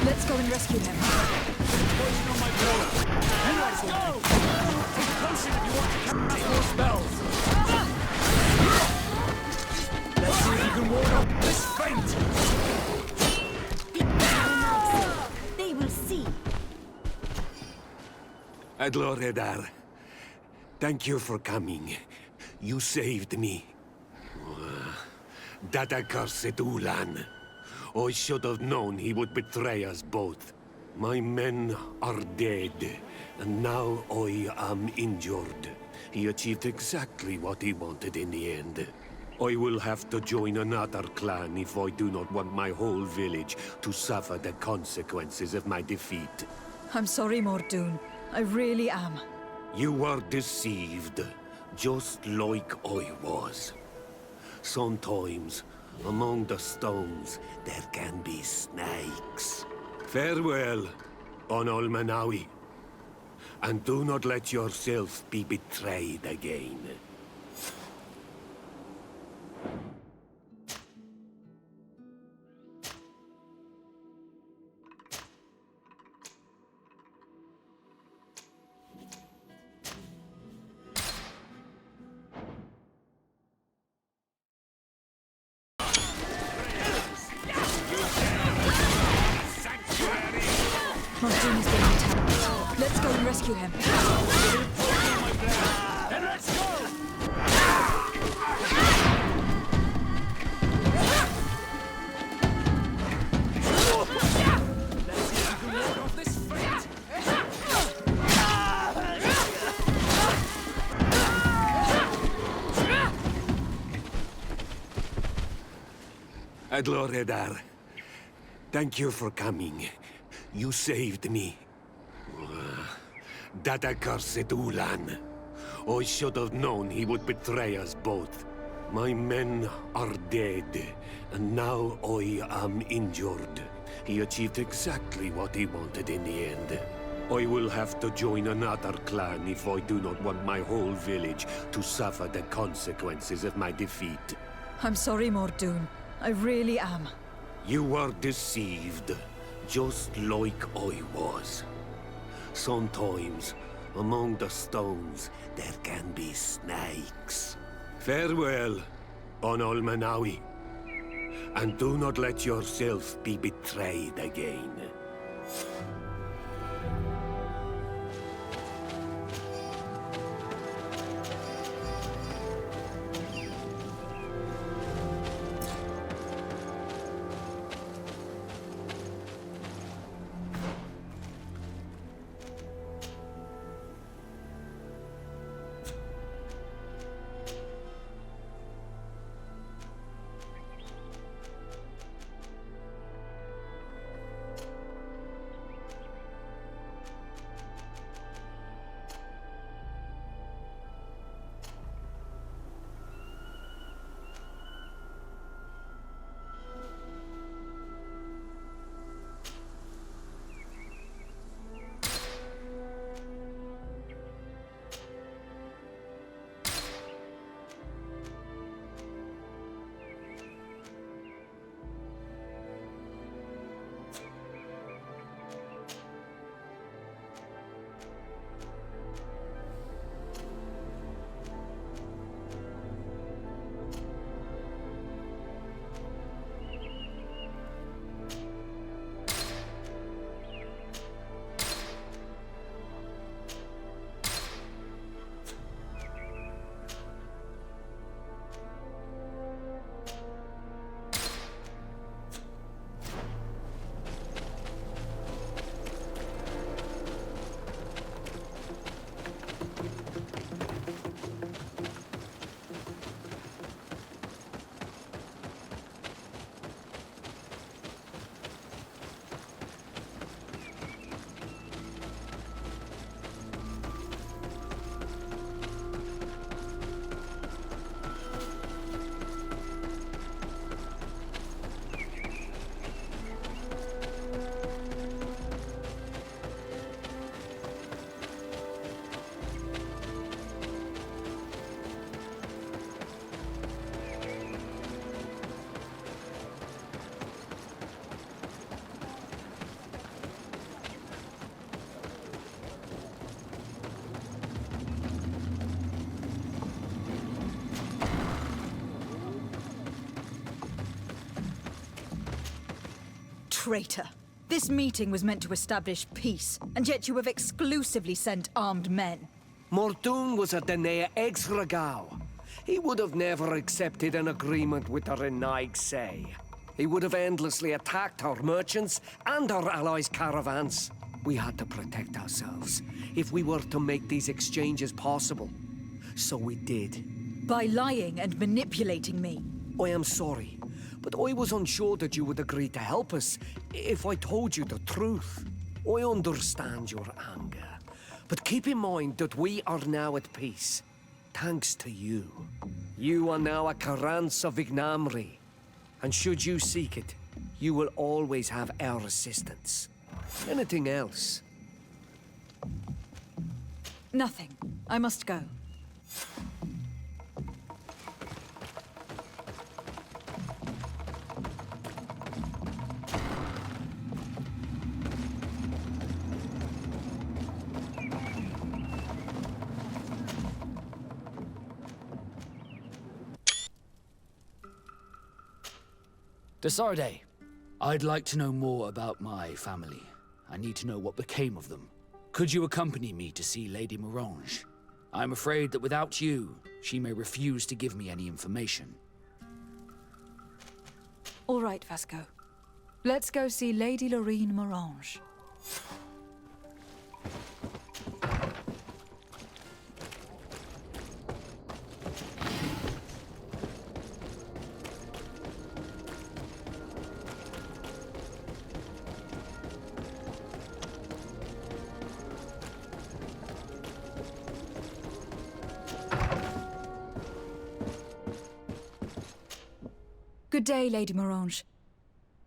Let's go and rescue him. Poison on my pillow. Let's go! Take potion if you want to cast more spells. Let's see if you can ward off this faint. They will see. Adloredar, thank you for coming. You saved me. That accursed Ulan. I should have known he would betray us both. My men are dead, and now I am injured. He achieved exactly what he wanted in the end. I will have to join another clan if I do not want my whole village to suffer the consequences of my defeat. I'm sorry, Mordoon. I really am. You were deceived, just like I was. Sometimes, among the stones, there can be snakes. Farewell, on Almanawi. And do not let yourself be betrayed again. Mordoon is being attacked. Let's go and rescue him. Then let's go! Let's see if we can walk off this fight. Adloredar, thank you for coming. You saved me. That accursed Ulan. I should have known he would betray us both. My men are dead, and now I am injured. He achieved exactly what he wanted in the end. I will have to join another clan if I do not want my whole village to suffer the consequences of my defeat. I'm sorry, Mordoon. I really am. You were deceived, just like I was. Sometimes, among the stones, there can be snakes. Farewell, on Almanawi. And do not let yourself be betrayed again. Traitor! This meeting was meant to establish peace, and yet you have exclusively sent armed men. Mordoon was a Denea ex-Regao. He would have never accepted an agreement with the Renaigse. He would have endlessly attacked our merchants and our allies' caravans. We had to protect ourselves if we were to make these exchanges possible. So we did. By lying and manipulating me. I am sorry, but I was unsure that you would agree to help us if I told you the truth. I understand your anger, but keep in mind that we are now at peace, thanks to you. You are now a Karans of Ignamri, and should you seek it, you will always have our assistance. Anything else? Nothing. I must go. Desarde, I'd like to know more about my family. I need to know what became of them. Could you accompany me to see Lady Morange? I'm afraid that without you, she may refuse to give me any information. All right, Vasco. Let's go see Lady Lorraine Morange. Good day, Lady Morange.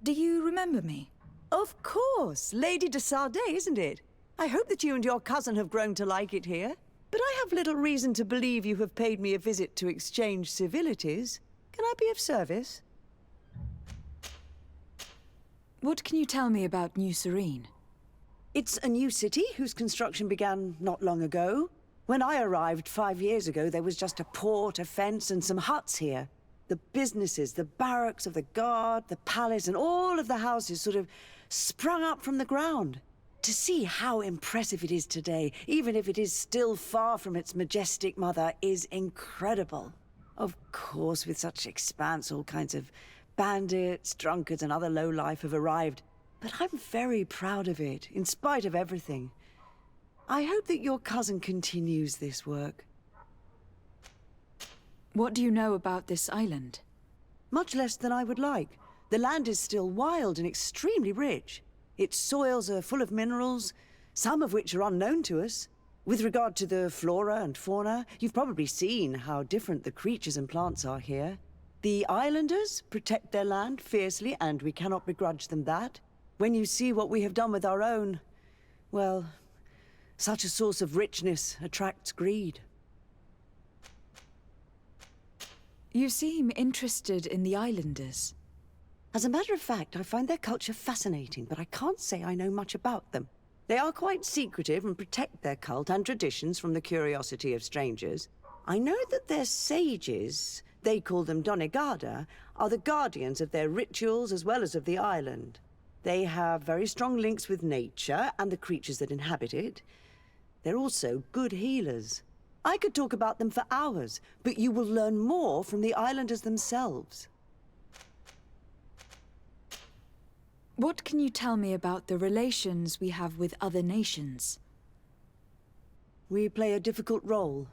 Do you remember me? Of course. Lady de Sardet, isn't it? I hope that you and your cousin have grown to like it here. But I have little reason to believe you have paid me a visit to exchange civilities. Can I be of service? What can you tell me about New Serene? It's a new city whose construction began not long ago. When I arrived 5 years ago, there was just a port, a fence, and some huts here. The businesses, the barracks of the guard, the palace, and all of the houses sort of sprung up from the ground. To see how impressive it is today, even if it is still far from its majestic mother, is incredible. Of course, with such expanse, all kinds of bandits, drunkards, and other lowlife have arrived. But I'm very proud of it, in spite of everything. I hope that your cousin continues this work. What do you know about this island? Much less than I would like. The land is still wild and extremely rich. Its soils are full of minerals, some of which are unknown to us. With regard to the flora and fauna, you've probably seen how different the creatures and plants are here. The islanders protect their land fiercely, and we cannot begrudge them that. When you see what we have done with our own, well, such a source of richness attracts greed. You seem interested in the islanders. As a matter of fact, I find their culture fascinating, but I can't say I know much about them. They are quite secretive and protect their cult and traditions from the curiosity of strangers. I know that their sages, they call them Donegada, are the guardians of their rituals as well as of the island. They have very strong links with nature and the creatures that inhabit it. They're also good healers. I could talk about them for hours, but you will learn more from the islanders themselves. What can you tell me about the relations we have with other nations? We play a difficult role,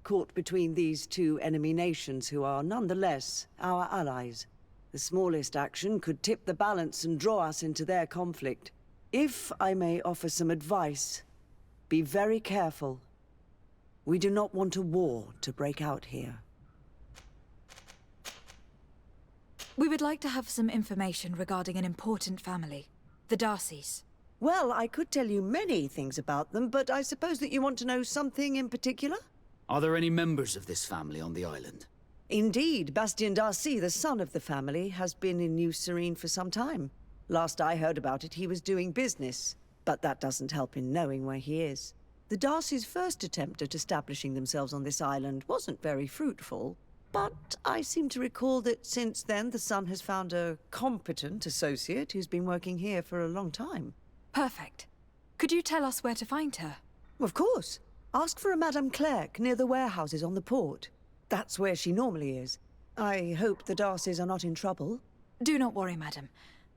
caught between these two enemy nations who are nonetheless our allies. The smallest action could tip the balance and draw us into their conflict. If I may offer some advice, be very careful. We do not want a war to break out here. We would like to have some information regarding an important family, the Darcys. Well, I could tell you many things about them, but I suppose that you want to know something in particular? Are there any members of this family on the island? Indeed, Bastien Darcy, the son of the family, has been in New Serene for some time. Last I heard about it, he was doing business, but that doesn't help in knowing where he is. The Darcys' first attempt at establishing themselves on this island wasn't very fruitful, but I seem to recall that since then the son has found a competent associate who's been working here for a long time. Perfect. Could you tell us where to find her? Of course. Ask for a Madame Clerc near the warehouses on the port. That's where she normally is. I hope the Darcys are not in trouble. Do not worry, madam.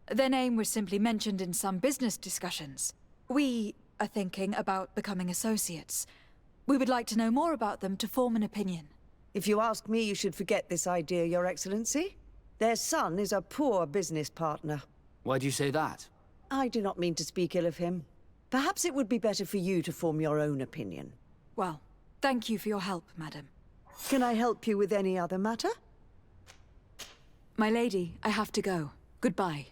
Their name was simply mentioned in some business discussions. We are thinking about becoming associates. We would like to know more about them to form an opinion. If you ask me, you should forget this idea, Your Excellency. Their son is a poor business partner. Why do you say that? I do not mean to speak ill of him. Perhaps it would be better for you to form your own opinion. Well, thank you for your help, madam. Can I help you with any other matter? My lady, I have to go. Goodbye.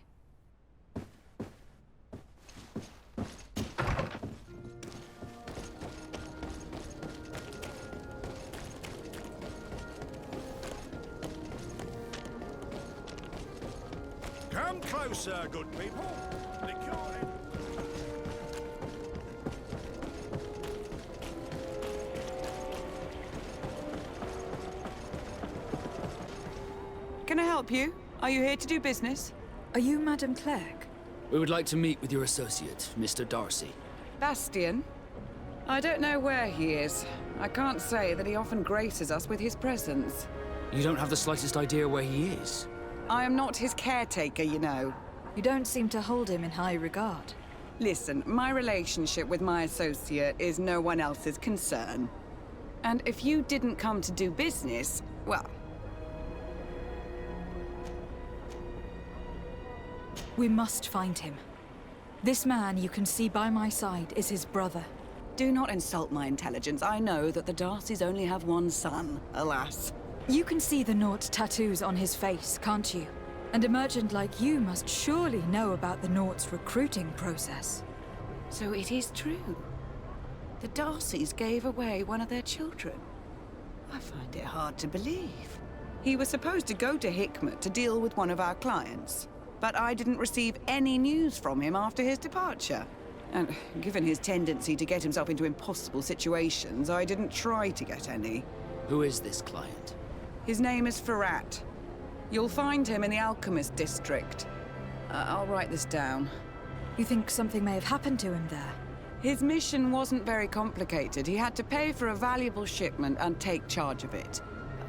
Come closer, good people. Can I help you? Are you here to do business? Are you Madam Clerk? We would like to meet with your associate, Mr. Darcy. Bastian? I don't know where he is. I can't say that he often graces us with his presence. You don't have the slightest idea where he is? I am not his caretaker, you know. You don't seem to hold him in high regard. Listen, my relationship with my associate is no one else's concern. And if you didn't come to do business, well... We must find him. This man you can see by my side is his brother. Do not insult my intelligence. I know that the Darcys only have one son, alas. You can see the Naut's tattoos on his face, can't you? And a merchant like you must surely know about the Naut's recruiting process. So it is true. The Darcys gave away one of their children. I find it hard to believe. He was supposed to go to Hikmet to deal with one of our clients, but I didn't receive any news from him after his departure. And given his tendency to get himself into impossible situations, I didn't try to get any. Who is this client? His name is Ferrat. You'll find him in the Alchemist District. I'll write this down. You think something may have happened to him there? His mission wasn't very complicated. He had to pay for a valuable shipment and take charge of it.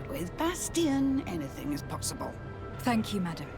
But with Bastian, anything is possible. Thank you, madam.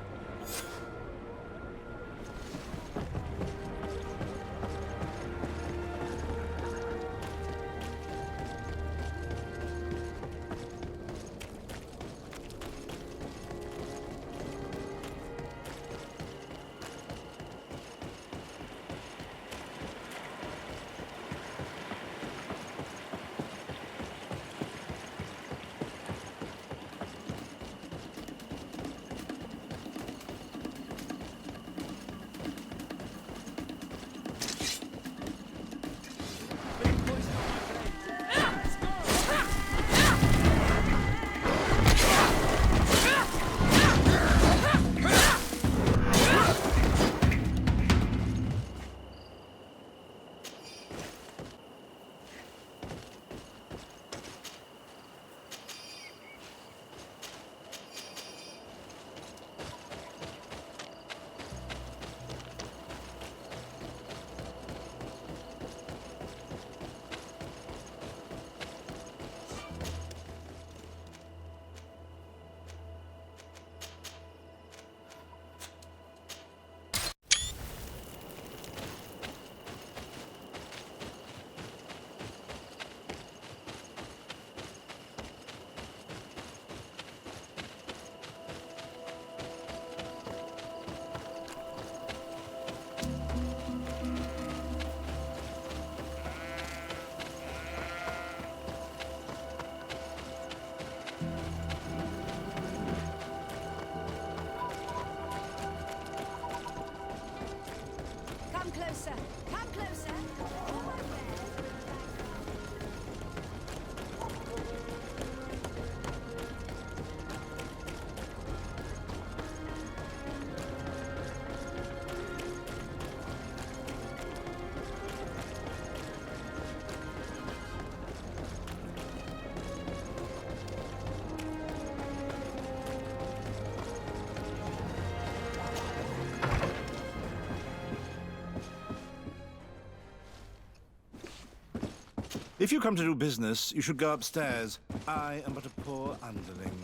If you come to do business, you should go upstairs. I am but a poor underling.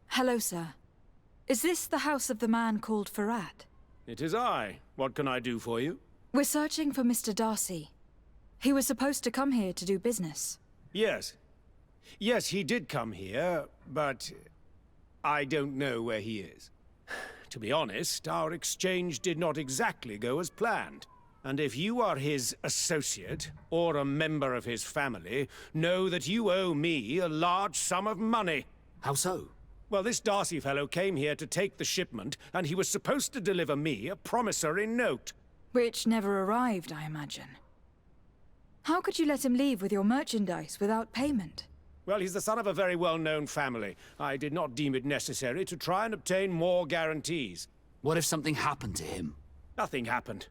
Hello, sir. Is this the house of the man called Farad? It is I. What can I do for you? We're searching for Mr. Darcy. He was supposed to come here to do business. Yes. Yes, he did come here, but I don't know where he is. To be honest, our exchange did not exactly go as planned. And if you are his associate, or a member of his family, know that you owe me a large sum of money. How so? Well, this Darcy fellow came here to take the shipment, and he was supposed to deliver me a promissory note. Which never arrived, I imagine. How could you let him leave with your merchandise without payment? Well, he's the son of a very well-known family. I did not deem it necessary to try and obtain more guarantees. What if something happened to him? Nothing happened.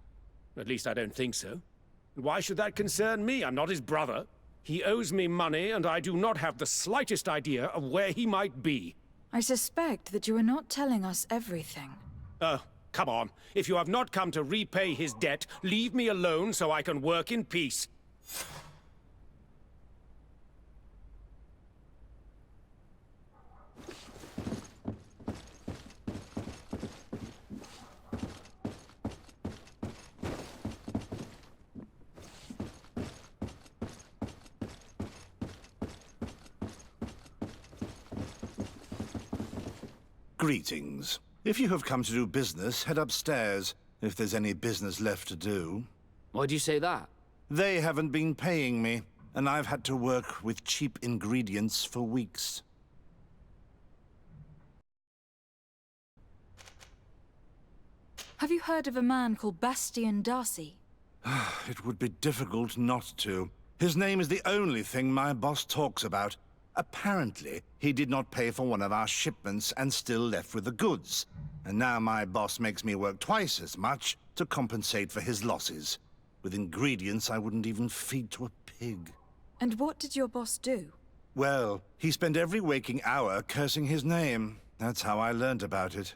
At least I don't think so. And why should that concern me? I'm not his brother. He owes me money, and I do not have the slightest idea of where he might be. I suspect that you are not telling us everything. Oh, come on. If you have not come to repay his debt, leave me alone so I can work in peace. Greetings. If you have come to do business, head upstairs, if there's any business left to do. Why'd you say that? They haven't been paying me, and I've had to work with cheap ingredients for weeks. Have you heard of a man called Bastian Darcy? It would be difficult not to. His name is the only thing my boss talks about. Apparently, he did not pay for one of our shipments and still left with the goods. And now my boss makes me work twice as much to compensate for his losses. With ingredients I wouldn't even feed to a pig. And what did your boss do? Well, he spent every waking hour cursing his name. That's how I learned about it.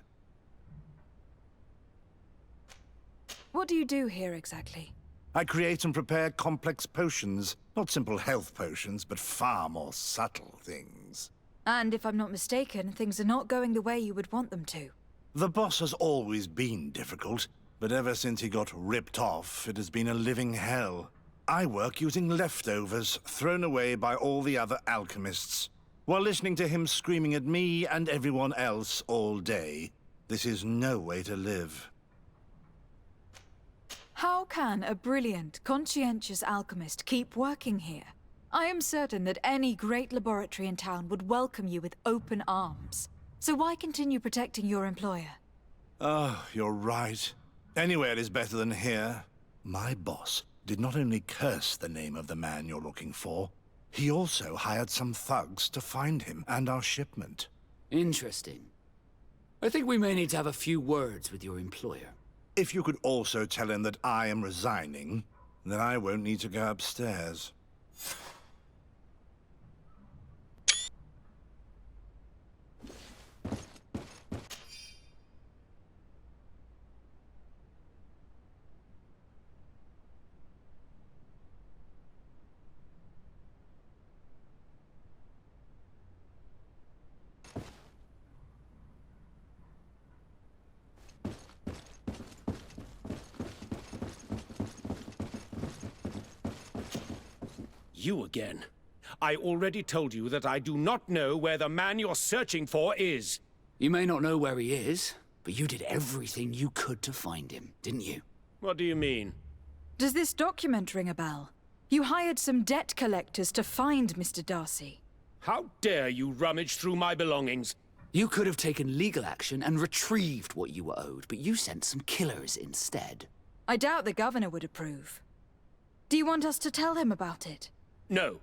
What do you do here exactly? I create and prepare complex potions. Not simple health potions, but far more subtle things. And if I'm not mistaken, things are not going the way you would want them to. The boss has always been difficult, but ever since he got ripped off, it has been a living hell. I work using leftovers thrown away by all the other alchemists, while listening to him screaming at me and everyone else all day. This is no way to live. How can a brilliant, conscientious alchemist keep working here? I am certain that any great laboratory in town would welcome you with open arms. So why continue protecting your employer? Oh, you're right. Anywhere is better than here. My boss did not only curse the name of the man you're looking for, he also hired some thugs to find him and our shipment. Interesting. I think we may need to have a few words with your employer. If you could also tell him that I am resigning, then I won't need to go upstairs. You again. I already told you that I do not know where the man you're searching for is. You may not know where he is, but you did everything you could to find him, didn't you? What do you mean? Does this document ring a bell? You hired some debt collectors to find Mr. Darcy. How dare you rummage through my belongings? You could have taken legal action and retrieved what you were owed, but you sent some killers instead. I doubt the governor would approve. Do you want us to tell him about it? No.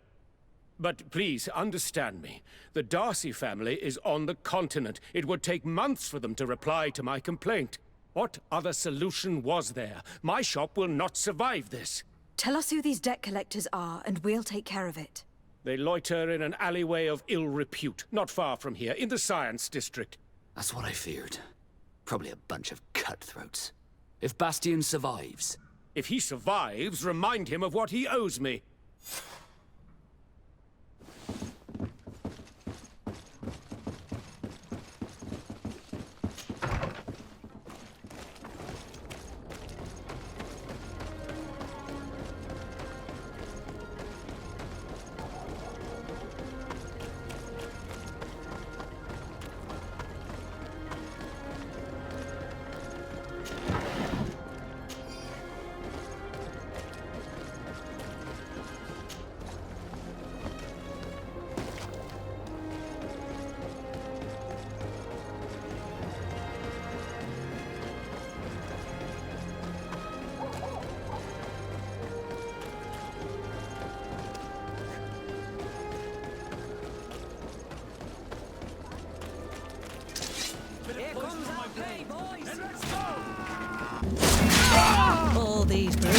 But please, understand me. The Darcy family is on the continent. It would take months for them to reply to my complaint. What other solution was there? My shop will not survive this. Tell us who these debt collectors are, and we'll take care of it. They loiter in an alleyway of ill repute, not far from here, in the Science District. That's what I feared. Probably a bunch of cutthroats. If Bastian survives. If he survives, remind him of what he owes me. Here comes our pay, boys! And let's go! All these So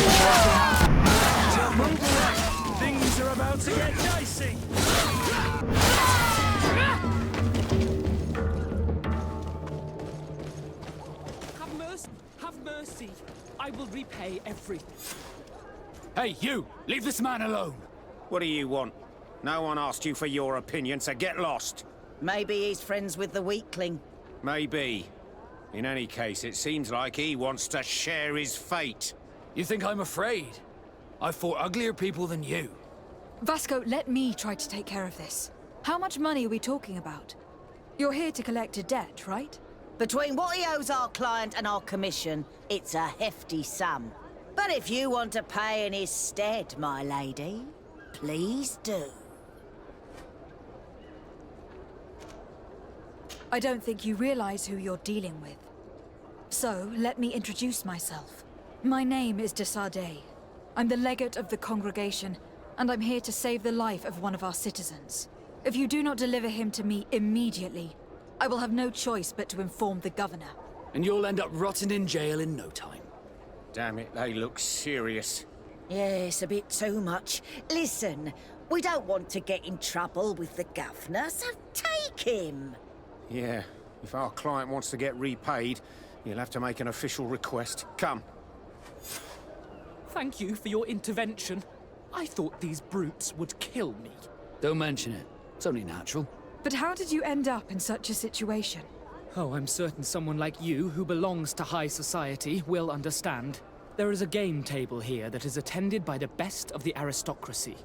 move away! Things are about to get dicey! Have mercy! Have mercy! I will repay everything. Hey, you! Leave this man alone! What do you want? No one asked you for your opinion, so get lost. Maybe he's friends with the weakling. Maybe. In any case, it seems like he wants to share his fate. You think I'm afraid? I've fought uglier people than you. Vasco, let me try to take care of this. How much money are we talking about? You're here to collect a debt, right? Between what he owes our client and our commission, it's a hefty sum. But if you want to pay in his stead, my lady, please do. I don't think you realize who you're dealing with. So, let me introduce myself. My name is de Sardet. I'm the legate of the congregation, and I'm here to save the life of one of our citizens. If you do not deliver him to me immediately, I will have no choice but to inform the governor. And you'll end up rotting in jail in no time. Damn it, they look serious. Yes, a bit too much. Listen, we don't want to get in trouble with the governor, so take him. Yeah, if our client wants to get repaid, you'll have to make an official request. Come. Thank you for your intervention. I thought these brutes would kill me. Don't mention it. It's only natural. But how did you end up in such a situation? Oh, I'm certain someone like you, who belongs to high society, will understand. There is a game table here that is attended by the best of the aristocracy.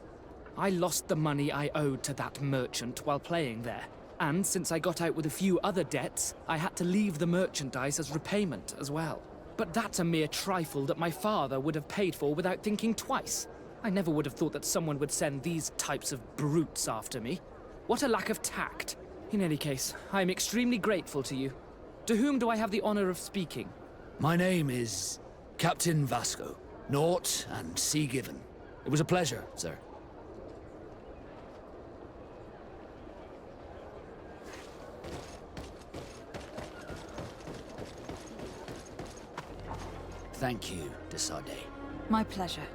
I lost the money I owed to that merchant while playing there. And since I got out with a few other debts, I had to leave the merchandise as repayment as well. But that's a mere trifle that my father would have paid for without thinking twice. I never would have thought that someone would send these types of brutes after me. What a lack of tact. In any case, I am extremely grateful to you. To whom do I have the honor of speaking? My name is Captain Vasco. Naught and sea given. It was a pleasure, sir. Thank you, de Sardet. My pleasure.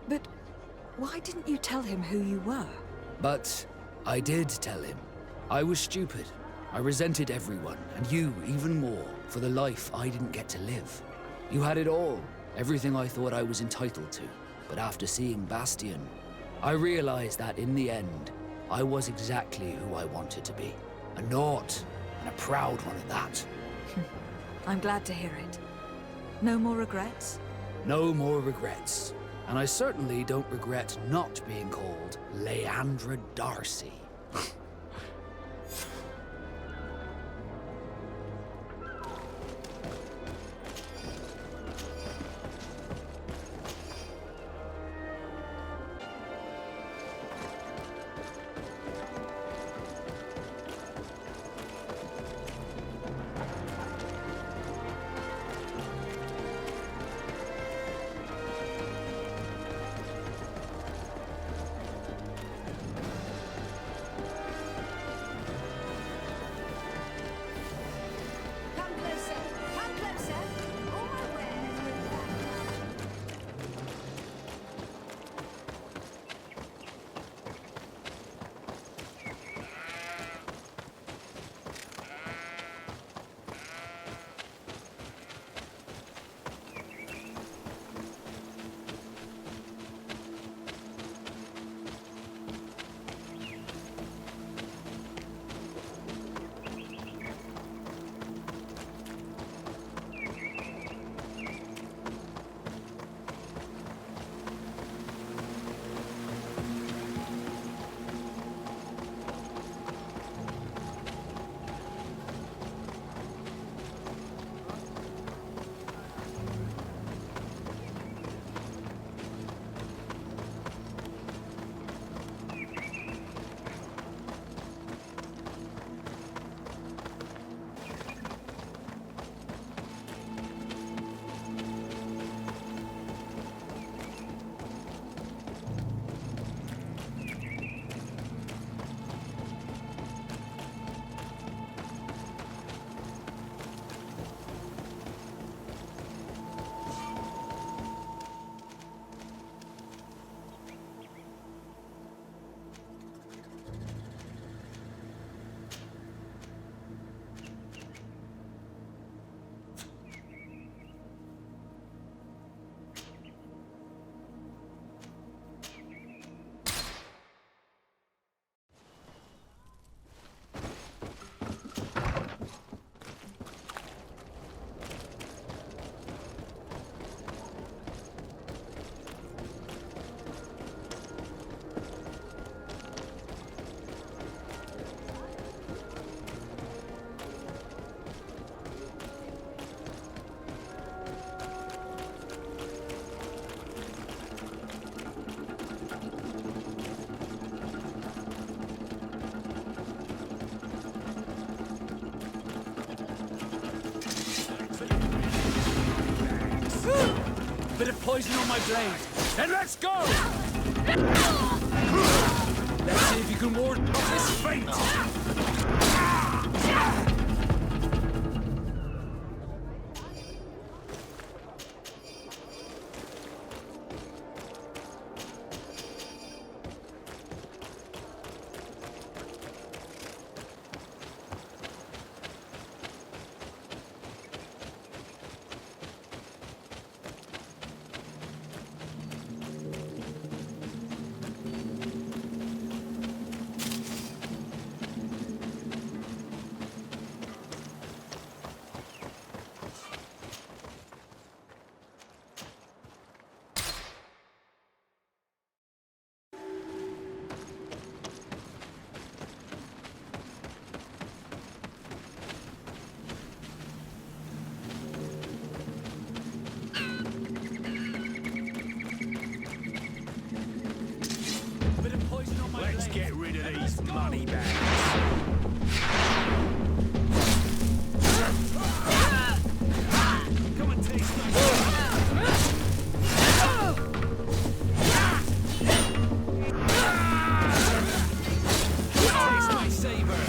But why didn't you tell him who you were? But I did tell him. I was stupid. I resented everyone, and you even more, for the life I didn't get to live. You had it all, everything I thought I was entitled to. But after seeing Bastian, I realized that in the end, I was exactly who I wanted to be. A naught, and a proud one at that. I'm glad to hear it. No more regrets? No more regrets. And I certainly don't regret not being called Leandra Darcy. bit of poison on my blade. Then let's go! Let's see if you can ward off this fate! Let's get rid of these money bags. Come and taste my taste my savor.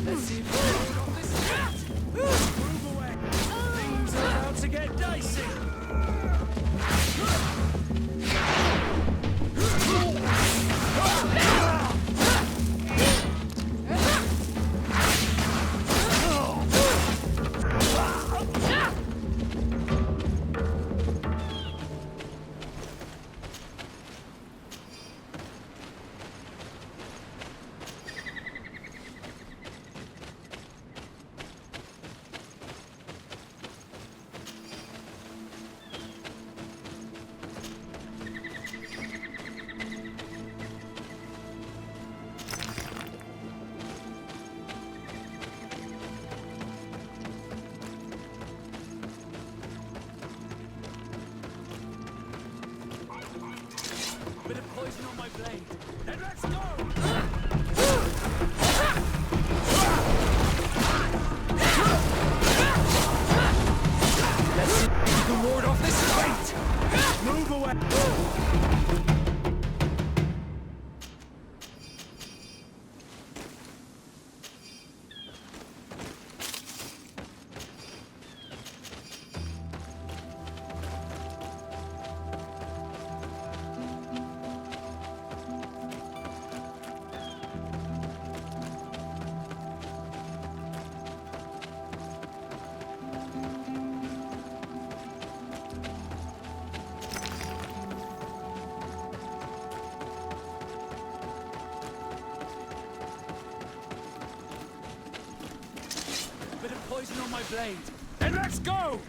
Let's see if we're on this set. Move away. Things are about to get dicey. Bit of poison on my blade. Then let's go! Let's see if you can ward off this fight! Move away! Bit of poison on my blade. Then let's go!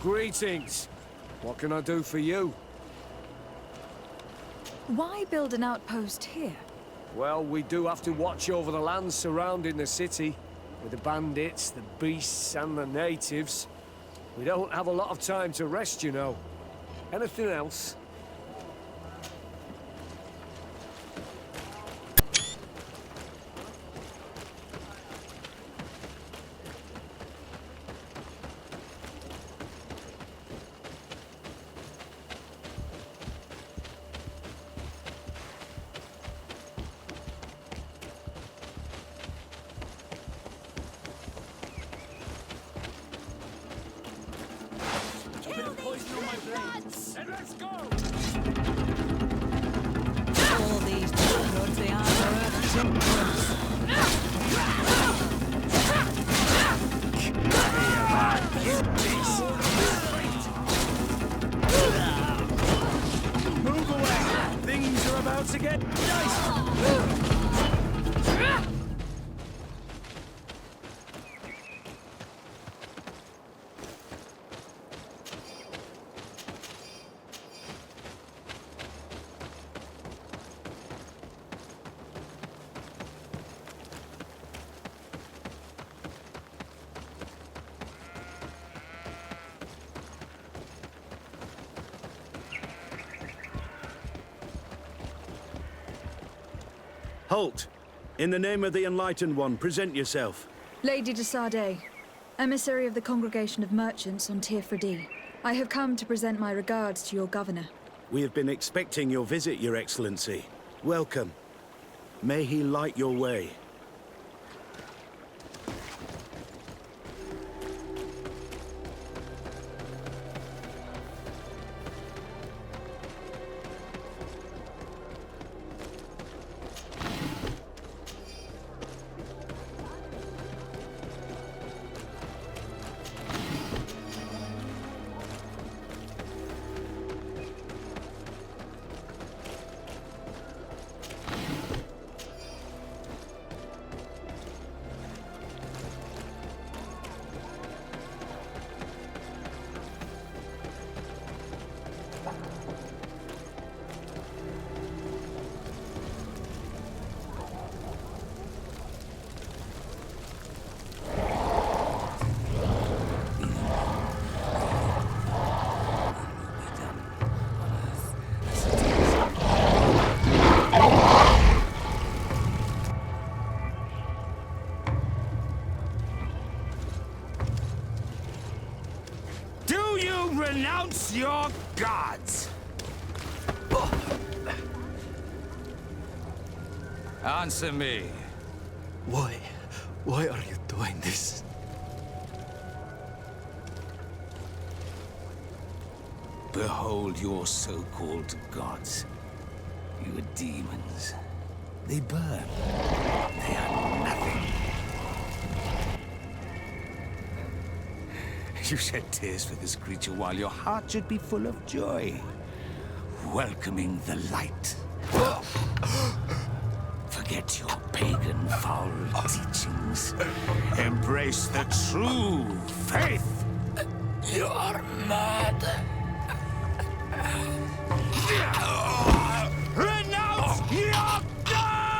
Greetings. What can I do for you? Why build an outpost here? Well, we do have to watch over the lands surrounding the city, with the bandits, the beasts, and the natives. We don't have a lot of time to rest, you know. Anything else? Let's go! All these roads, they are Move away! Things are about to get dicey! Halt! In the name of the Enlightened One, present yourself. Lady de Sardet, emissary of the Congregation of Merchants on Tirfredi. I have come to present my regards to your governor. We have been expecting your visit, Your Excellency. Welcome. May he light your way. Renounce your gods! Answer me. Why are you doing this? Behold your so-called gods. You are demons. They burn. They are nothing. You shed tears for this creature while your heart should be full of joy. Welcoming the light. Forget your pagan foul teachings. Embrace the true faith. You are mad. Renounce your gods!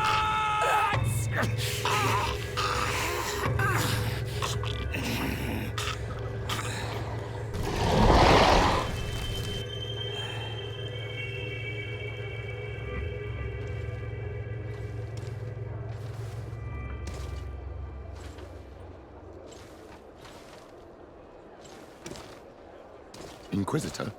Inquisitor?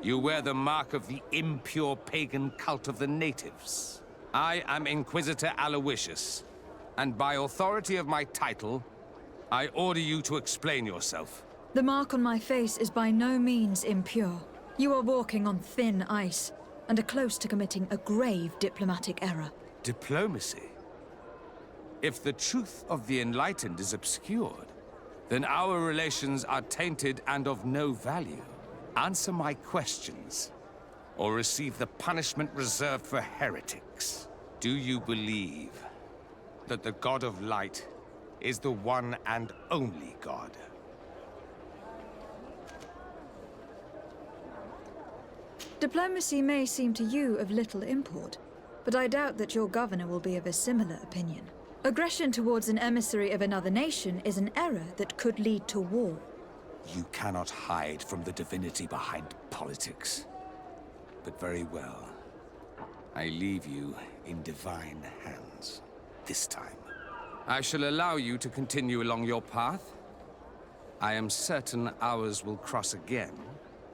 You wear the mark of the impure pagan cult of the natives. I am Inquisitor Aloysius, and by authority of my title, I order you to explain yourself. The mark on my face is by no means impure. You are walking on thin ice, and are close to committing a grave diplomatic error. Diplomacy? If the truth of the Enlightened is obscured, then our relations are tainted and of no value. Answer my questions, or receive the punishment reserved for heretics. Do you believe that the God of Light is the one and only God? Diplomacy may seem to you of little import, but I doubt that your governor will be of a similar opinion. Aggression towards an emissary of another nation is an error that could lead to war. You cannot hide from the divinity behind politics. But very well. I leave you in divine hands. This time. I shall allow you to continue along your path. I am certain ours will cross again.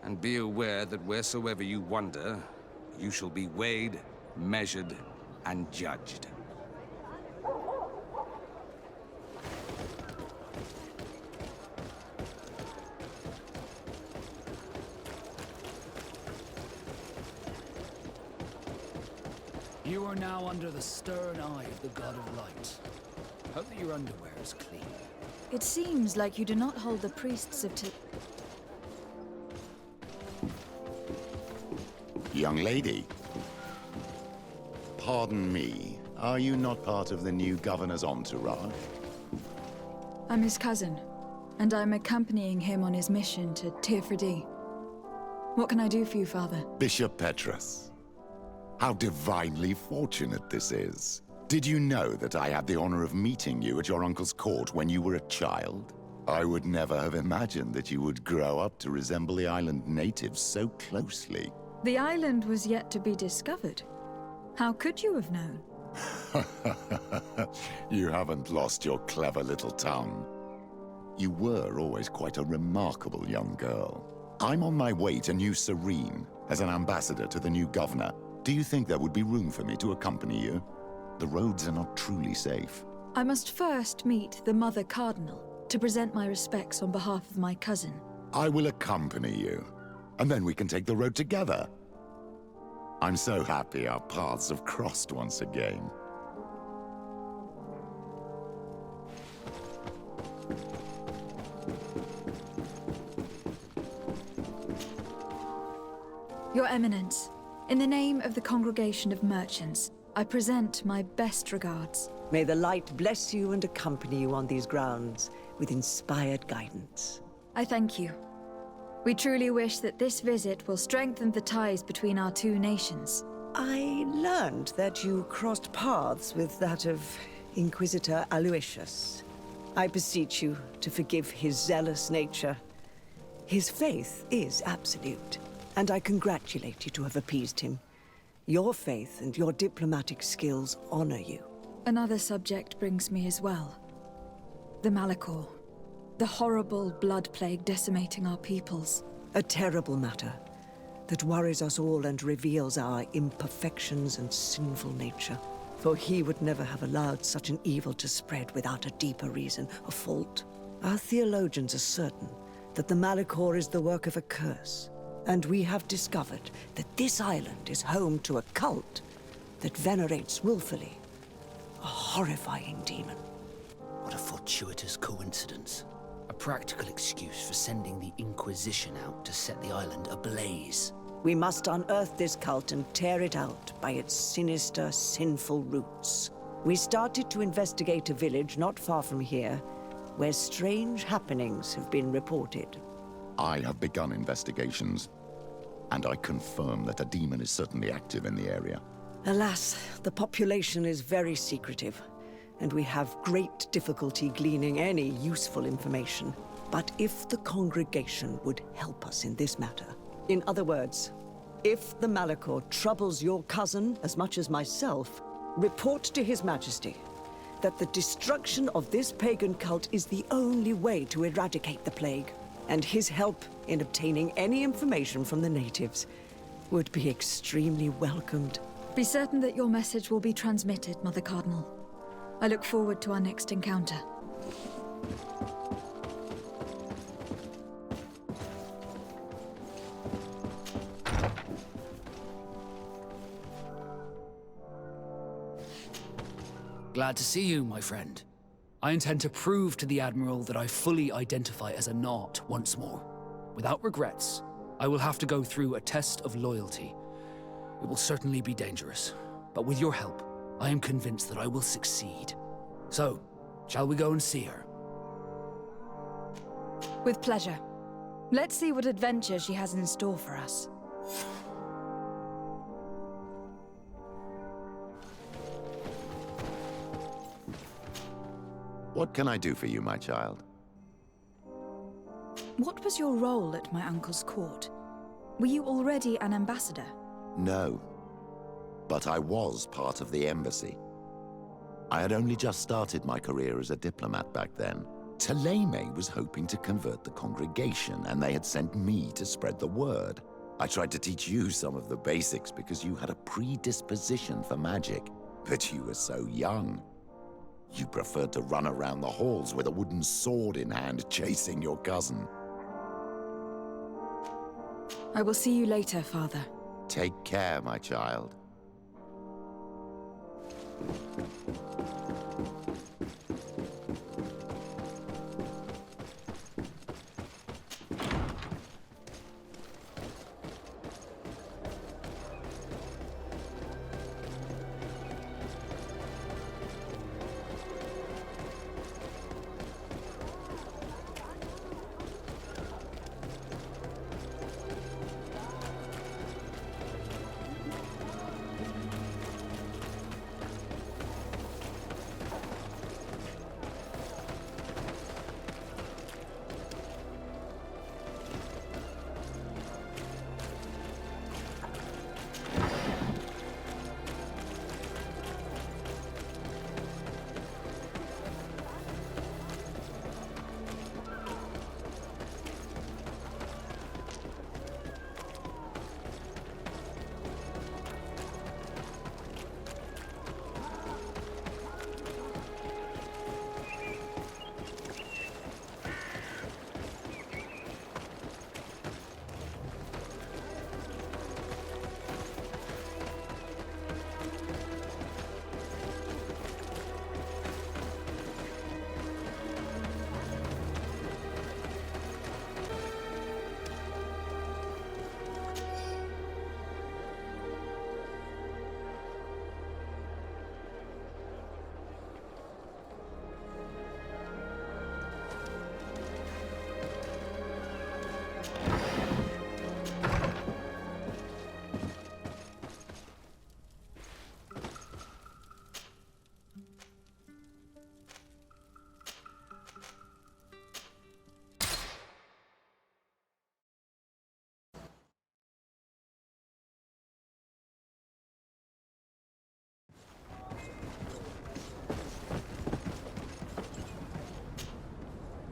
And be aware that wheresoever you wander, you shall be weighed, measured, and judged. You are now under the stern eye of the God of Light. Hope that your underwear is clean. It seems like you do not hold the priests of Young lady. Pardon me, are you not part of the new governor's entourage? I'm his cousin, and I'm accompanying him on his mission to Tirfredi. What can I do for you, Father? Bishop Petrus. How divinely fortunate this is. Did you know that I had the honor of meeting you at your uncle's court when you were a child? I would never have imagined that you would grow up to resemble the island natives so closely. The island was yet to be discovered. How could you have known? You haven't lost your clever little tongue. You were always quite a remarkable young girl. I'm on my way to New Serene as an ambassador to the new governor. Do you think there would be room for me to accompany you? The roads are not truly safe. I must first meet the Mother Cardinal to present my respects on behalf of my cousin. I will accompany you, and then we can take the road together. I'm so happy our paths have crossed once again. Your Eminence, in the name of the Congregation of Merchants, I present my best regards. May the light bless you and accompany you on these grounds with inspired guidance. I thank you. We truly wish that this visit will strengthen the ties between our two nations. I learned that you crossed paths with that of Inquisitor Aloysius. I beseech you to forgive his zealous nature. His faith is absolute, and I congratulate you to have appeased him. Your faith and your diplomatic skills honor you. Another subject brings me as well. The Malachor. The horrible blood plague decimating our peoples. A terrible matter that worries us all and reveals our imperfections and sinful nature. For he would never have allowed such an evil to spread without a deeper reason, a fault. Our theologians are certain that the Malachor is the work of a curse. And we have discovered that this island is home to a cult that venerates willfully a horrifying demon. What a fortuitous coincidence. A practical excuse for sending the Inquisition out to set the island ablaze. We must unearth this cult and tear it out by its sinister, sinful roots. We started to investigate a village not far from here, where strange happenings have been reported. I have begun investigations, and I confirm that a demon is certainly active in the area. Alas, the population is very secretive, and we have great difficulty gleaning any useful information. But if the congregation would help us in this matter, in other words, if the Malachor troubles your cousin as much as myself, report to His Majesty that the destruction of this pagan cult is the only way to eradicate the plague, and his help in obtaining any information from the natives would be extremely welcomed. Be certain that your message will be transmitted, Mother Cardinal. I look forward to our next encounter. Glad to see you, my friend. I intend to prove to the Admiral that I fully identify as a Naut once more. Without regrets, I will have to go through a test of loyalty. It will certainly be dangerous, but with your help, I am convinced that I will succeed. So, shall we go and see her? With pleasure. Let's see what adventure she has in store for us. What can I do for you, my child? What was your role at my uncle's court? Were you already an ambassador? No, but I was part of the embassy. I had only just started my career as a diplomat back then. Taleme was hoping to convert the congregation, and they had sent me to spread the word. I tried to teach you some of the basics because you had a predisposition for magic, but you were so young. You preferred to run around the halls with a wooden sword in hand, chasing your cousin. I will see you later, Father. Take care, my child.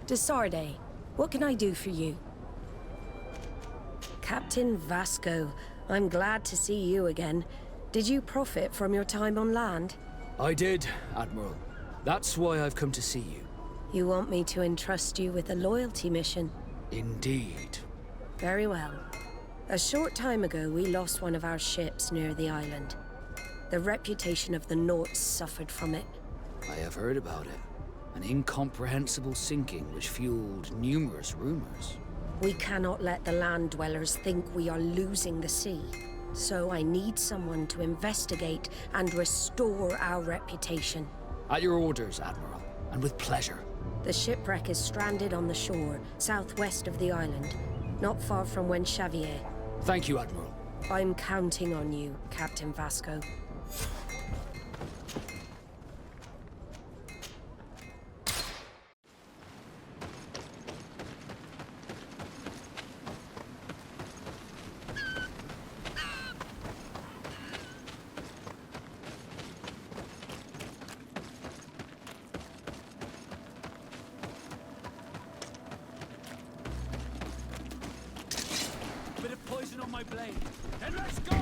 Desarde, what can I do for you? Captain Vasco, I'm glad to see you again. Did you profit from your time on land? I did, Admiral. That's why I've come to see you. You want me to entrust you with a loyalty mission? Indeed. Very well. A short time ago, we lost one of our ships near the island. The reputation of the Norts suffered from it. I have heard about it. An incomprehensible sinking which fueled numerous rumors. We cannot let the land dwellers think we are losing the sea. So I need someone to investigate and restore our reputation. At your orders, Admiral, and with pleasure. The shipwreck is stranded on the shore, southwest of the island, not far from Xavier. Thank you, Admiral. I'm counting on you, Captain Vasco. Bit of poison on my blade. Then let's go!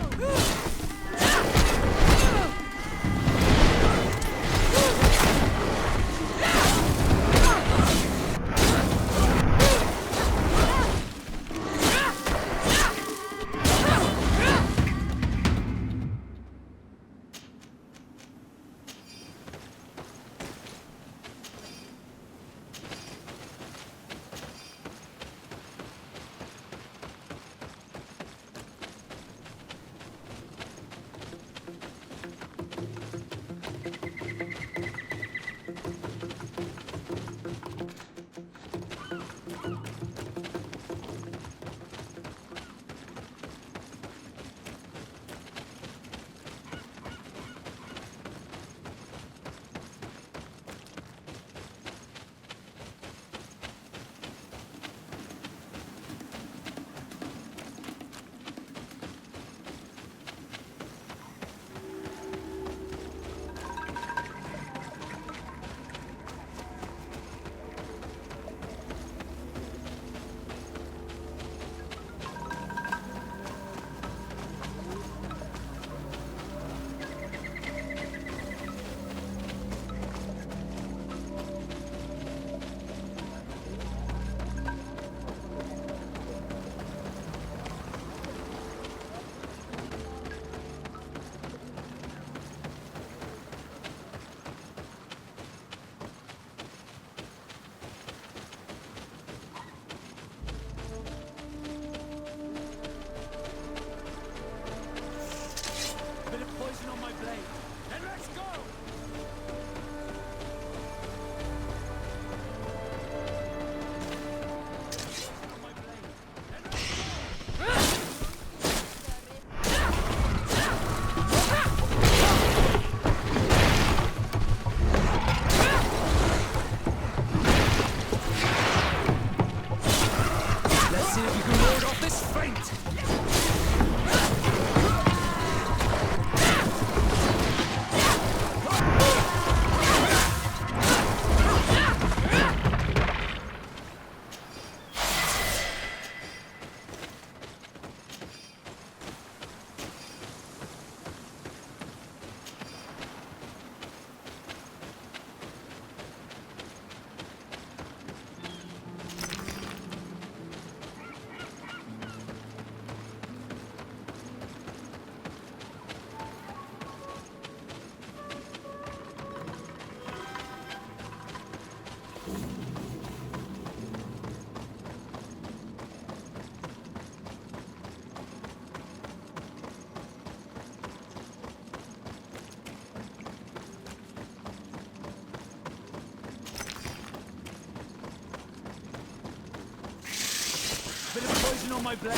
on my blade.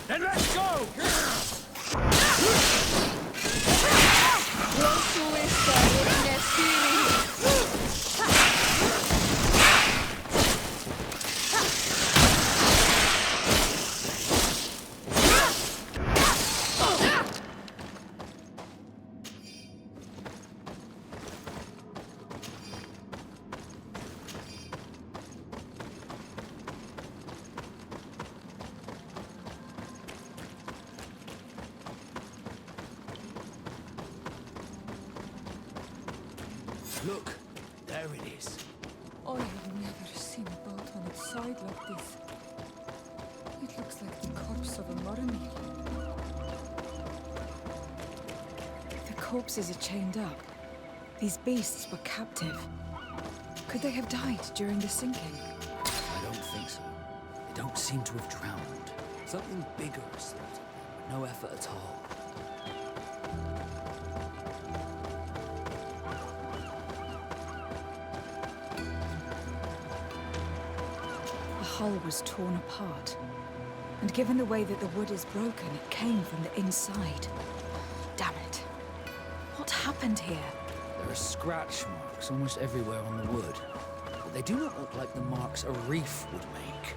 Then let's go! Look, there it is. I have never seen a boat on its side like this. It looks like the corpse of a mermaid. The corpses are chained up. These beasts were captive. Could they have died during the sinking? I don't think so. They don't seem to have drowned. Something bigger is thought. No effort at all. The hull was torn apart. And given the way that the wood is broken, it came from the inside. Damn it. What happened here? There are scratch marks almost everywhere on the wood. But they do not look like the marks a reef would make.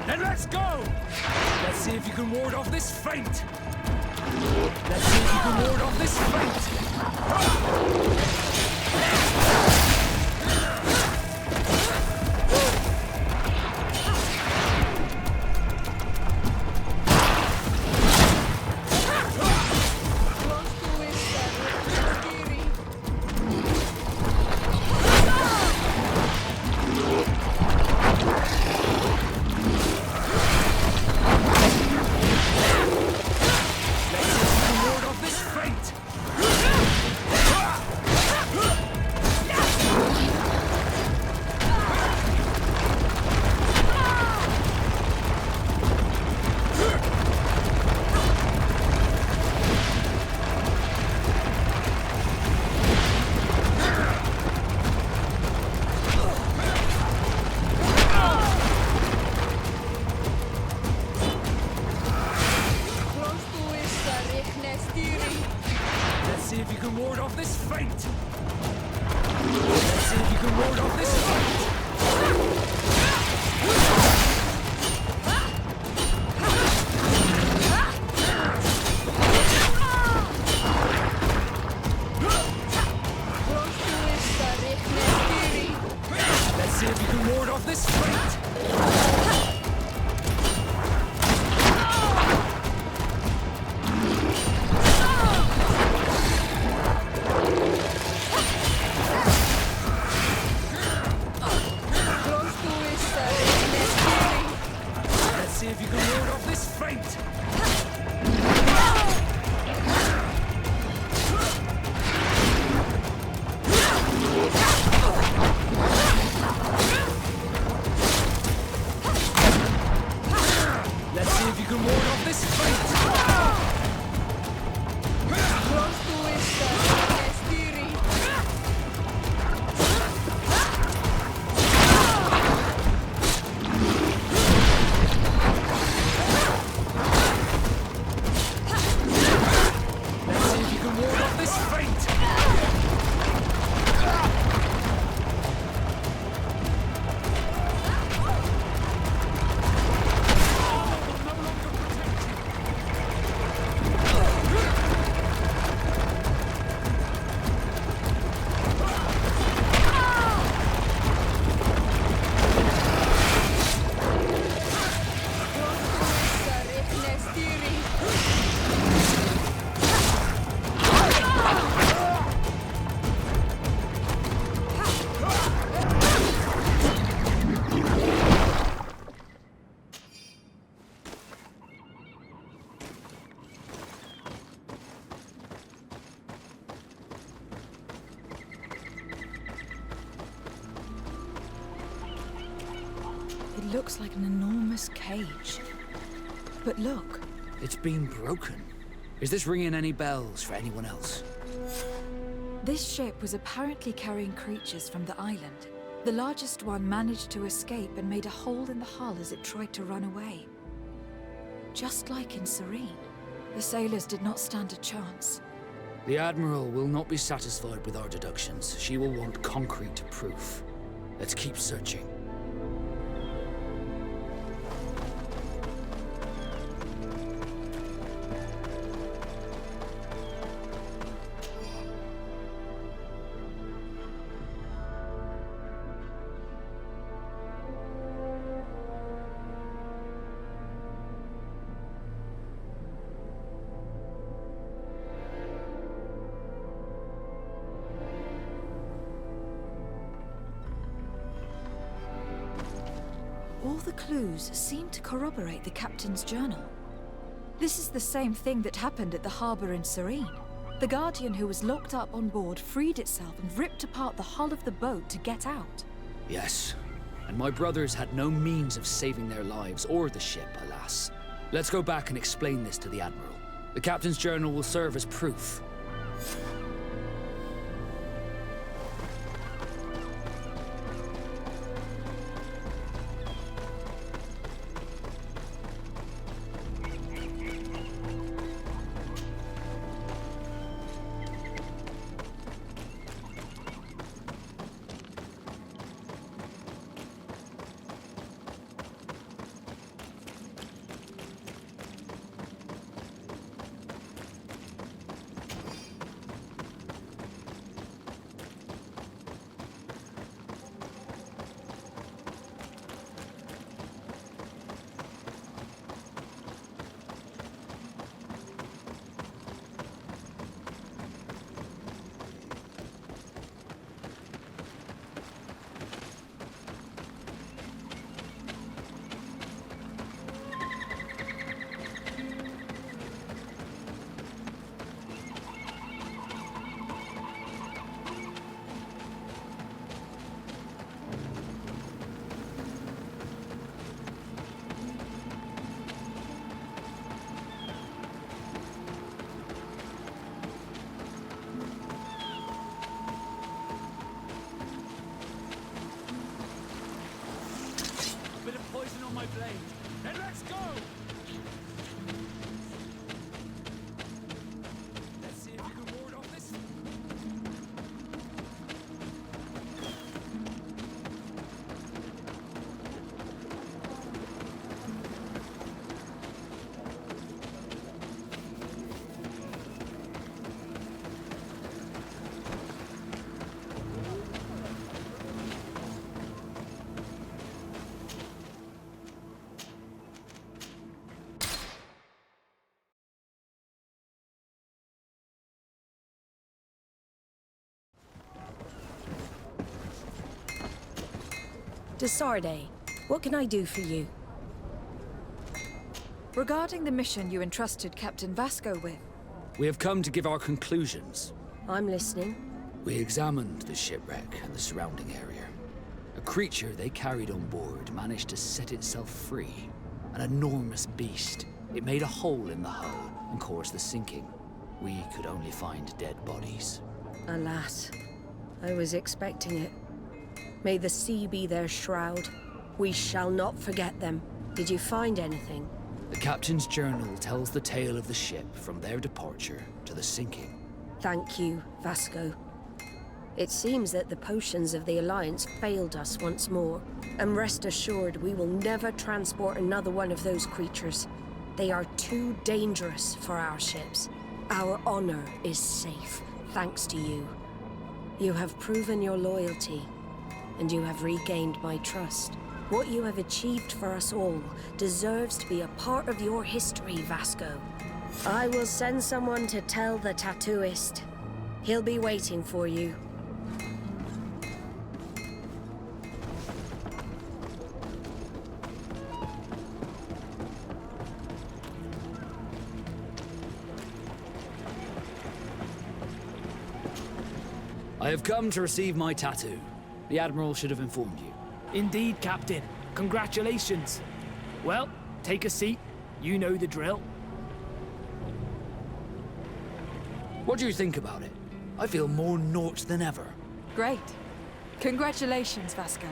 Then let's go! Let's see if you can ward off this feint! Let's see if you can ward off this feint! It looks like an enormous cage. But look. It's been broken. Is this ringing any bells for anyone else? This ship was apparently carrying creatures from the island. The largest one managed to escape and made a hole in the hull as it tried to run away. Just like in Serene, the sailors did not stand a chance. The Admiral will not be satisfied with our deductions. She will want concrete proof. Let's keep searching. All the clues seem to corroborate the captain's journal. This is the same thing that happened at the harbor in Serene. The Guardian who was locked up on board freed itself and ripped apart the hull of the boat to get out. Yes, and my brothers had no means of saving their lives or the ship, alas. Let's go back and explain this to the Admiral. The captain's journal will serve as proof. My blade. Then let's go! Let's see if you can ward off this. Desarde, what can I do for you? Regarding the mission you entrusted Captain Vasco with. We have come to give our conclusions. I'm listening. We examined the shipwreck and the surrounding area. A creature they carried on board managed to set itself free. An enormous beast. It made a hole in the hull and caused the sinking. We could only find dead bodies. Alas, I was expecting it. May the sea be their shroud. We shall not forget them. Did you find anything? The captain's journal tells the tale of the ship from their departure to the sinking. Thank you, Vasco. It seems that the potions of the Alliance failed us once more. And rest assured, we will never transport another one of those creatures. They are too dangerous for our ships. Our honor is safe, thanks to you. You have proven your loyalty, and you have regained my trust. What you have achieved for us all deserves to be a part of your history, Vasco. I will send someone to tell the tattooist. He'll be waiting for you. I have come to receive my tattoo. The Admiral should have informed you. Indeed, Captain. Congratulations. Well, take a seat. You know the drill. What do you think about it? I feel more naught than ever. Great. Congratulations, Vasco.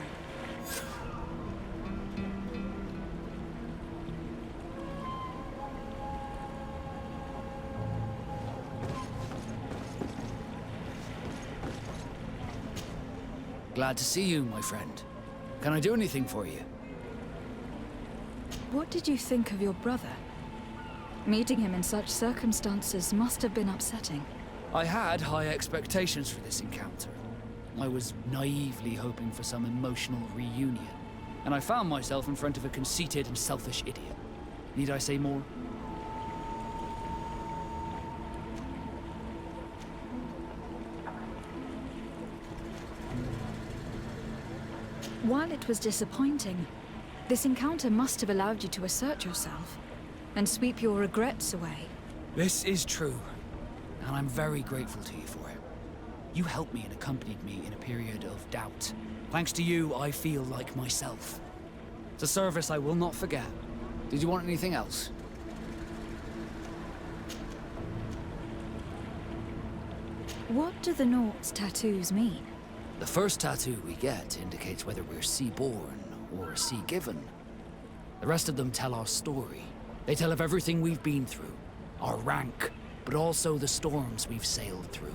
Glad to see you, my friend. Can I do anything for you? What did you think of your brother? Meeting him in such circumstances must have been upsetting. I had high expectations for this encounter. I was naively hoping for some emotional reunion, and I found myself in front of a conceited and selfish idiot. Need I say more? While it was disappointing, this encounter must have allowed you to assert yourself and sweep your regrets away. This is true, and I'm very grateful to you for it. You helped me and accompanied me in a period of doubt. Thanks to you, I feel like myself. It's a service I will not forget. Did you want anything else? What do the Naught's tattoos mean? The first tattoo we get indicates whether we're sea-born or sea-given. The rest of them tell our story. They tell of everything we've been through, our rank, but also the storms we've sailed through.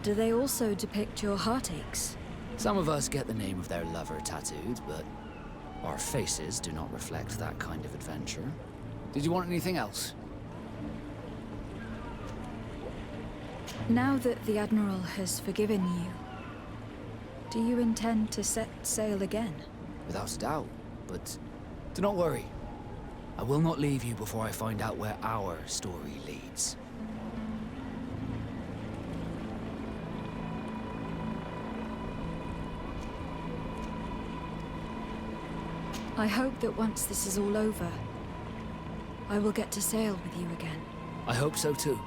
Do they also depict your heartaches? Some of us get the name of their lover tattooed, but our faces do not reflect that kind of adventure. Did you want anything else? Now that the Admiral has forgiven you, do you intend to set sail again? Without a doubt, but do not worry. I will not leave you before I find out where our story leads. I hope that once this is all over, I will get to sail with you again. I hope so too.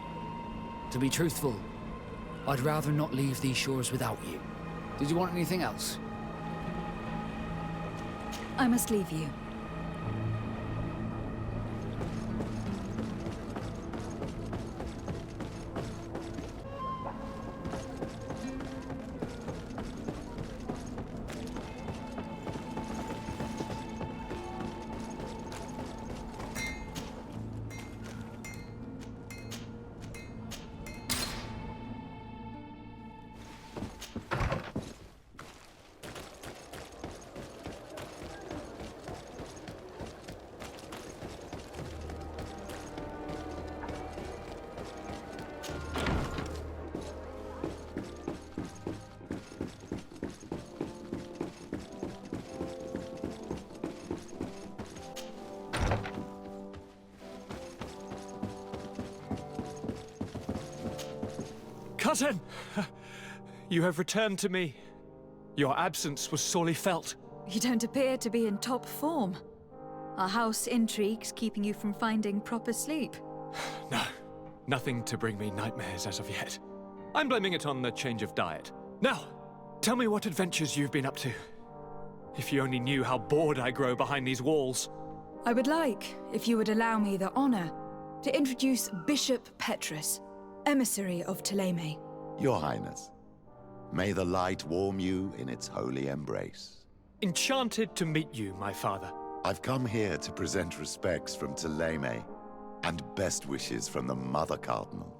To be truthful, I'd rather not leave these shores without you. Did you want anything else? I must leave you. Cousin! You have returned to me. Your absence was sorely felt. You don't appear to be in top form. Are house intrigues keeping you from finding proper sleep? No, nothing to bring me nightmares as of yet. I'm blaming it on the change of diet. Now, tell me what adventures you've been up to. If you only knew how bored I grow behind these walls. I would like, if you would allow me the honor, to introduce Bishop Petrus, emissary of Ptolemy. Your Highness, may the light warm you in its holy embrace. Enchanted to meet you, my father. I've come here to present respects from Ptolemy, and best wishes from the Mother Cardinal.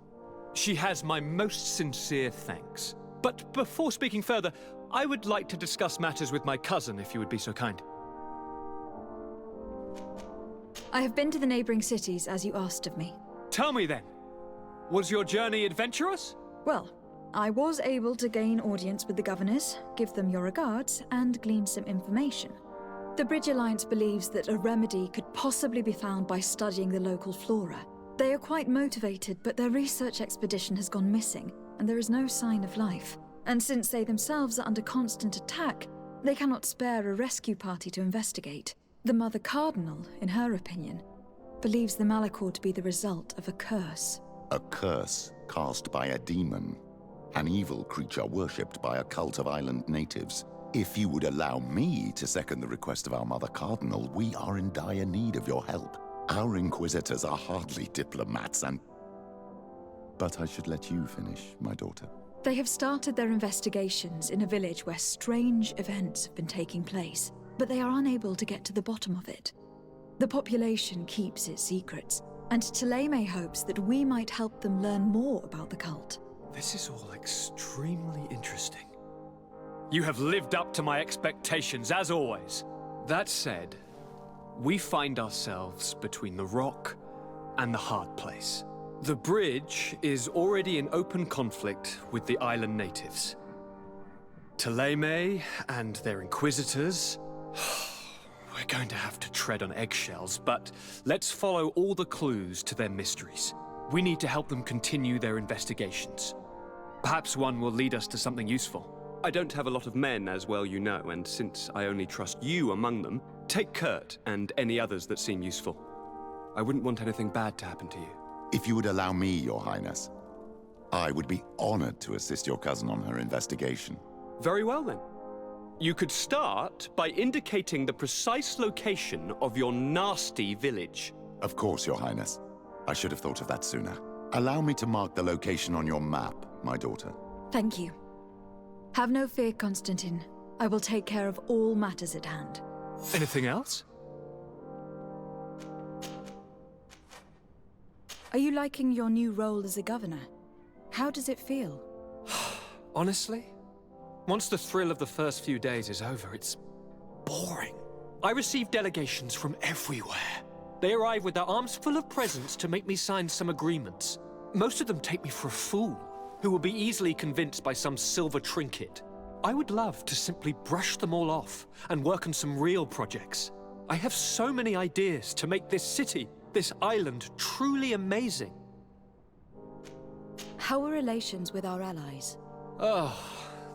She has my most sincere thanks. But before speaking further, I would like to discuss matters with my cousin, if you would be so kind. I have been to the neighboring cities, as you asked of me. Tell me then, was your journey adventurous? Well, I was able to gain audience with the governors, give them your regards, and glean some information. The Bridge Alliance believes that a remedy could possibly be found by studying the local flora. They are quite motivated, but their research expedition has gone missing, and there is no sign of life. And since they themselves are under constant attack, they cannot spare a rescue party to investigate. The Mother Cardinal, in her opinion, believes the Malachor to be the result of a curse. A curse? cast by a demon. An evil creature worshipped by a cult of island natives. If you would allow me to second the request of our Mother Cardinal, we are in dire need of your help. Our inquisitors are hardly diplomats and... But I should let you finish, my daughter. They have started their investigations in a village where strange events have been taking place, but they are unable to get to the bottom of it. The population keeps its secrets, and Taleme hopes that we might help them learn more about the cult. This is all extremely interesting. You have lived up to my expectations, as always. That said, we find ourselves between the rock and the hard place. The bridge is already in open conflict with the island natives. Taleme and their inquisitors... We're going to have to tread on eggshells, but let's follow all the clues to their mysteries. We need to help them continue their investigations. Perhaps one will lead us to something useful. I don't have a lot of men, as well you know, and since I only trust you among them, take Kurt and any others that seem useful. I wouldn't want anything bad to happen to you. If you would allow me, Your Highness, I would be honored to assist your cousin on her investigation. Very well, then. You could start by indicating the precise location of your nasty village. Of course, Your Highness. I should have thought of that sooner. Allow me to mark the location on your map, my daughter. Thank you. Have no fear, Constantine. I will take care of all matters at hand. Anything else? Are you liking your new role as a governor? How does it feel? Honestly? Once the thrill of the first few days is over, it's boring. I receive delegations from everywhere. They arrive with their arms full of presents to make me sign some agreements. Most of them take me for a fool, who will be easily convinced by some silver trinket. I would love to simply brush them all off and work on some real projects. I have so many ideas to make this city, this island, truly amazing. How are relations with our allies? Oh,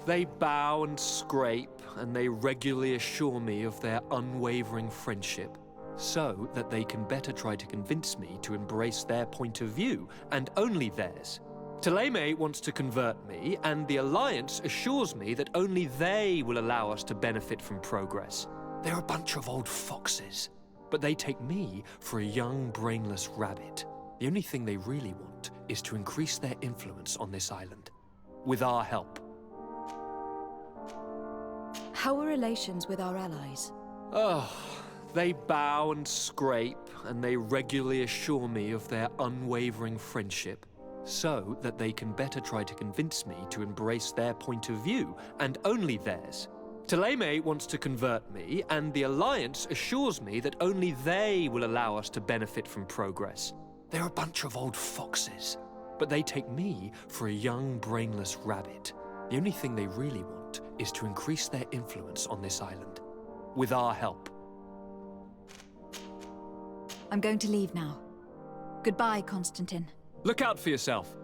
they bow and scrape, and they regularly assure me of their unwavering friendship, so that they can better try to convince me to embrace their point of view, and only theirs. Taleme wants to convert me, and the Alliance assures me that only they will allow us to benefit from progress. They're a bunch of old foxes, but they take me for a young, brainless rabbit. The only thing they really want is to increase their influence on this island, with our help. How are relations with our allies? Oh, they bow and scrape, and they regularly assure me of their unwavering friendship, so that they can better try to convince me to embrace their point of view, and only theirs. Taleme wants to convert me, and the Alliance assures me that only they will allow us to benefit from progress. They're a bunch of old foxes, but they take me for a young, brainless rabbit. The only thing they really want is to increase their influence on this island, with our help. I'm going to leave now. Goodbye, Constantine. Look out for yourself.